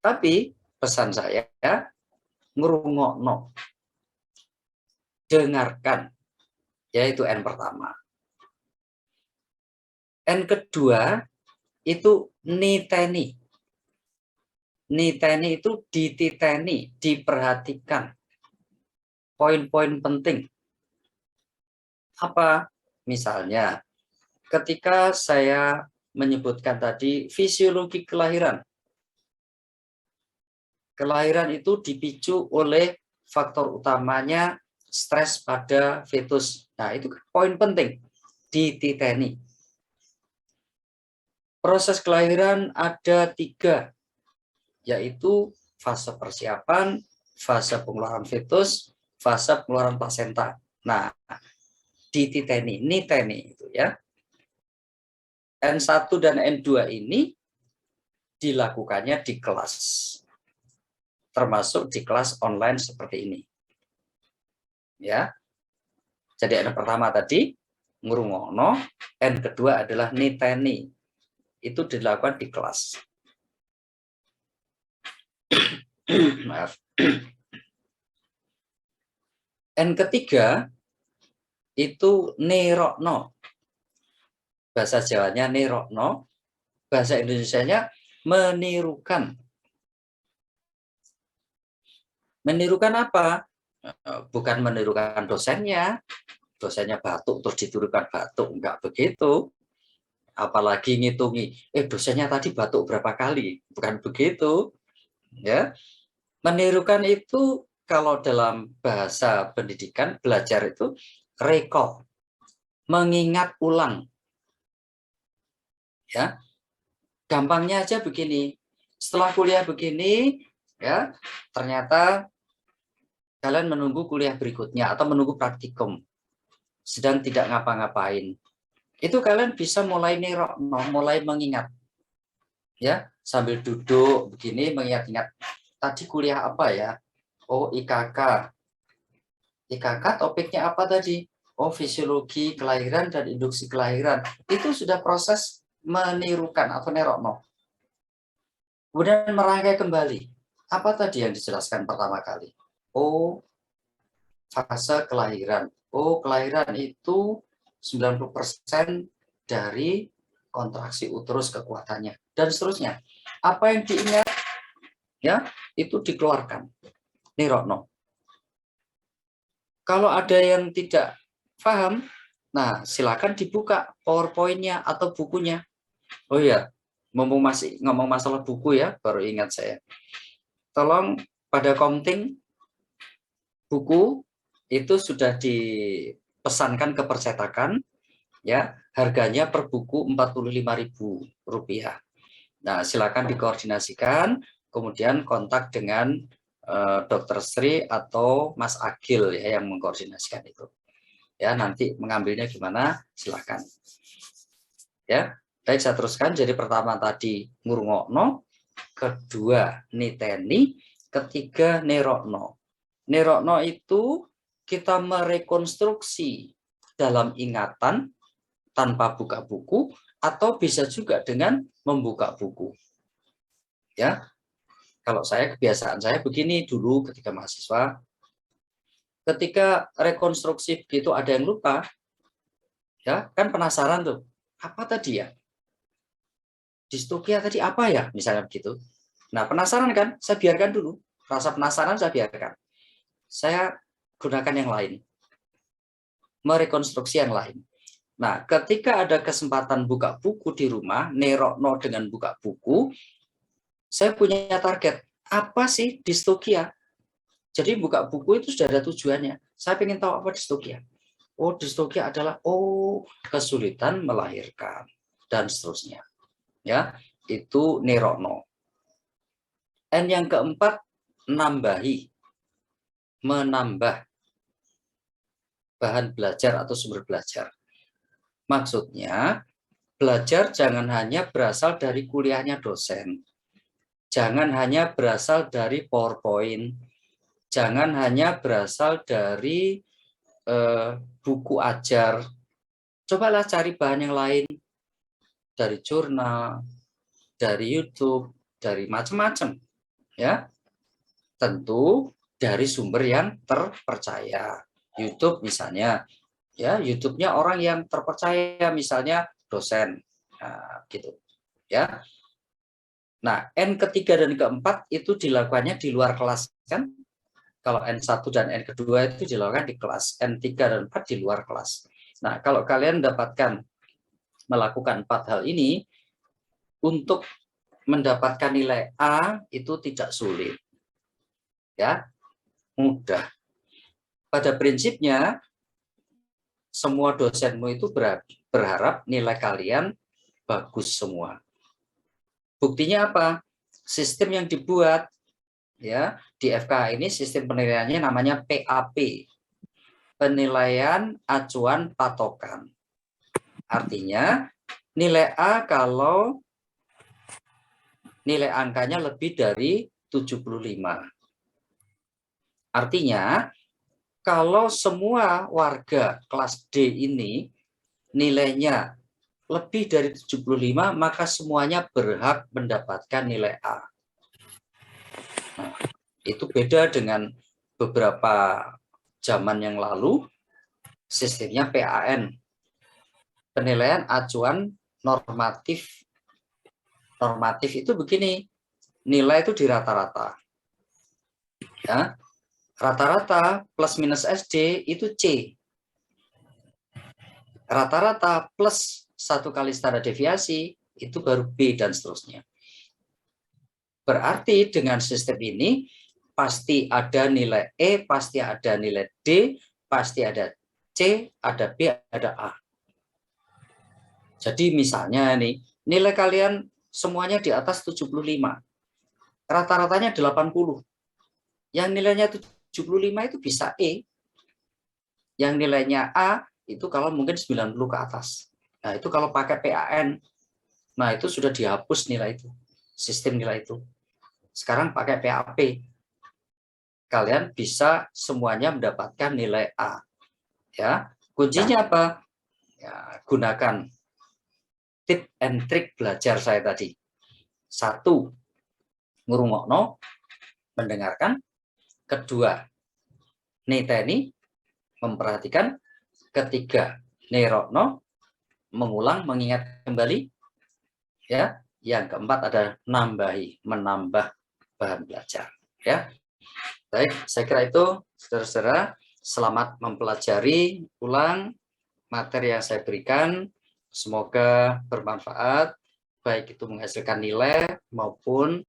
Speaker 1: Tapi pesan saya, ngrungokno, dengarkan, yaitu N pertama. N kedua itu niteni. Niteni itu dititeni, diperhatikan. Poin-poin penting. Apa? Misalnya, ketika saya menyebutkan tadi fisiologi kelahiran. Kelahiran itu dipicu oleh faktor utamanya stres pada fetus. Nah, itu poin penting. Dititeni. Proses kelahiran ada 3, yaitu fase persiapan, fase pengeluaran fetus, fase pengeluaran plasenta. Nah, dititeni, niteni itu ya. N1 dan N2 ini dilakukannya di kelas, termasuk di kelas online seperti ini. Ya. Jadi N pertama tadi ngrungokno, N kedua adalah niteni. Itu dilakukan di kelas. Maaf. N ketiga itu nerokno. Bahasa Jawanya nerokno, bahasa Indonesianya menirukan. Menirukan apa? Bukan menirukan dosennya. Dosennya batuk terus ditirukan batuk, enggak begitu. Apalagi ngitungi, dosennya tadi batuk berapa kali, bukan begitu. Ya, menirukan itu kalau dalam bahasa pendidikan belajar itu recall, mengingat ulang. Ya, Gampangnya aja begini. Setelah kuliah begini, ya, ternyata kalian menunggu kuliah berikutnya atau menunggu praktikum, sedang tidak ngapa-ngapain. Itu kalian bisa mulai nirokno, mulai mengingat. Ya, sambil duduk begini mengingat-ingat. Tadi kuliah apa ya? Oh, IKK. IKK topiknya apa tadi? Oh, fisiologi kelahiran dan induksi kelahiran. Itu sudah proses menirukan atau nerokno. Kemudian merangkai kembali. Apa tadi yang dijelaskan pertama kali? Oh, fase kelahiran. Oh, kelahiran itu 90% dari kontraksi uterus kekuatannya. Dan seterusnya. Apa yang diingat, ya, itu dikeluarkan. Nirokno. Kalau ada yang tidak paham, nah silakan dibuka PowerPoint-nya atau bukunya. Oh iya, mumpung masih ngomong masalah buku ya, baru ingat saya. Tolong pada Komting, buku itu sudah dipesankan ke percetakan, ya, harganya per buku Rp45.000. Nah, silakan dikoordinasikan, kemudian kontak dengan Dr. Sri atau Mas Agil ya yang mengkoordinasikan itu. Ya, nanti mengambilnya gimana? Silakan. Ya, baik saya teruskan. Jadi pertama tadi ngurungokno, kedua niteni, ketiga nerokno. Nerokno itu kita merekonstruksi dalam ingatan tanpa buka buku atau bisa juga dengan membuka buku. Ya, kalau saya kebiasaan saya begini dulu ketika mahasiswa, ketika rekonstruksi begitu ada yang lupa, ya kan penasaran tuh, apa tadi ya? Distokia tadi apa ya? Misalnya begitu. Nah penasaran kan? Saya biarkan dulu. Rasa penasaran saya biarkan. Saya gunakan yang lain. Merekonstruksi yang lain. Nah ketika ada kesempatan buka buku di rumah, nerokno dengan buka buku, saya punya target. Apa sih distokia? Jadi buka buku itu sudah ada tujuannya. Saya ingin tahu apa distokia. Oh, distokia adalah kesulitan melahirkan dan seterusnya. Ya, itu nerokno. N yang keempat, nambahi. Menambah bahan belajar atau sumber belajar. Maksudnya, belajar jangan hanya berasal dari kuliahnya dosen. Jangan hanya berasal dari PowerPoint. Jangan hanya berasal dari buku ajar. Cobalah cari bahan yang lain. Dari jurnal, dari YouTube, dari macam-macam. Ya, tentu dari sumber yang terpercaya. YouTube misalnya, ya YouTube-nya orang yang terpercaya, misalnya dosen, nah, gitu. Ya. Nah, N ketiga dan keempat itu dilakukannya di luar kelas kan? Kalau N1 dan N kedua itu dilakukan di kelas, N3 dan 4 di luar kelas. Nah, kalau kalian melakukan 4 hal ini, untuk mendapatkan nilai A itu tidak sulit. Ya, mudah. Pada prinsipnya, semua dosenmu itu berharap nilai kalian bagus semua. Buktinya apa? Sistem yang dibuat ya di FKH ini, sistem penilaiannya namanya PAP, penilaian acuan patokan. Artinya nilai A kalau nilai angkanya lebih dari 75. Artinya kalau semua warga kelas D ini nilainya lebih dari 75, maka semuanya berhak mendapatkan nilai A. Nah, itu beda dengan beberapa zaman yang lalu, sistemnya PAN, penilaian acuan normatif. Normatif itu begini, nilai itu di rata-rata. Ya, rata-rata plus minus SD itu C. Rata-rata plus 1 kali standar deviasi itu baru B dan seterusnya. Berarti dengan sistem ini pasti ada nilai E, pasti ada nilai D, pasti ada C, ada B, ada A. Jadi misalnya nih, nilai kalian semuanya di atas 75. Rata-ratanya 80. Yang nilainya 75 itu bisa E. Yang nilainya A itu kalau mungkin 90 ke atas. Nah, itu kalau pakai PAN. Nah, itu sudah dihapus nilai itu. Sistem nilai itu. Sekarang pakai PAP. Kalian bisa semuanya mendapatkan nilai A. Ya, kuncinya apa? Ya, gunakan tip and trick belajar saya tadi. 1, ngurungokno, mendengarkan. 2, niteni, memperhatikan. 3, nerokno, mengulang, mengingat kembali. Ya, yang 4 ada nambahi, menambah bahan belajar. Ya, baik, saya kira itu, saudara-saudara. Selamat mempelajari ulang materi yang saya berikan. Semoga bermanfaat, baik itu menghasilkan nilai maupun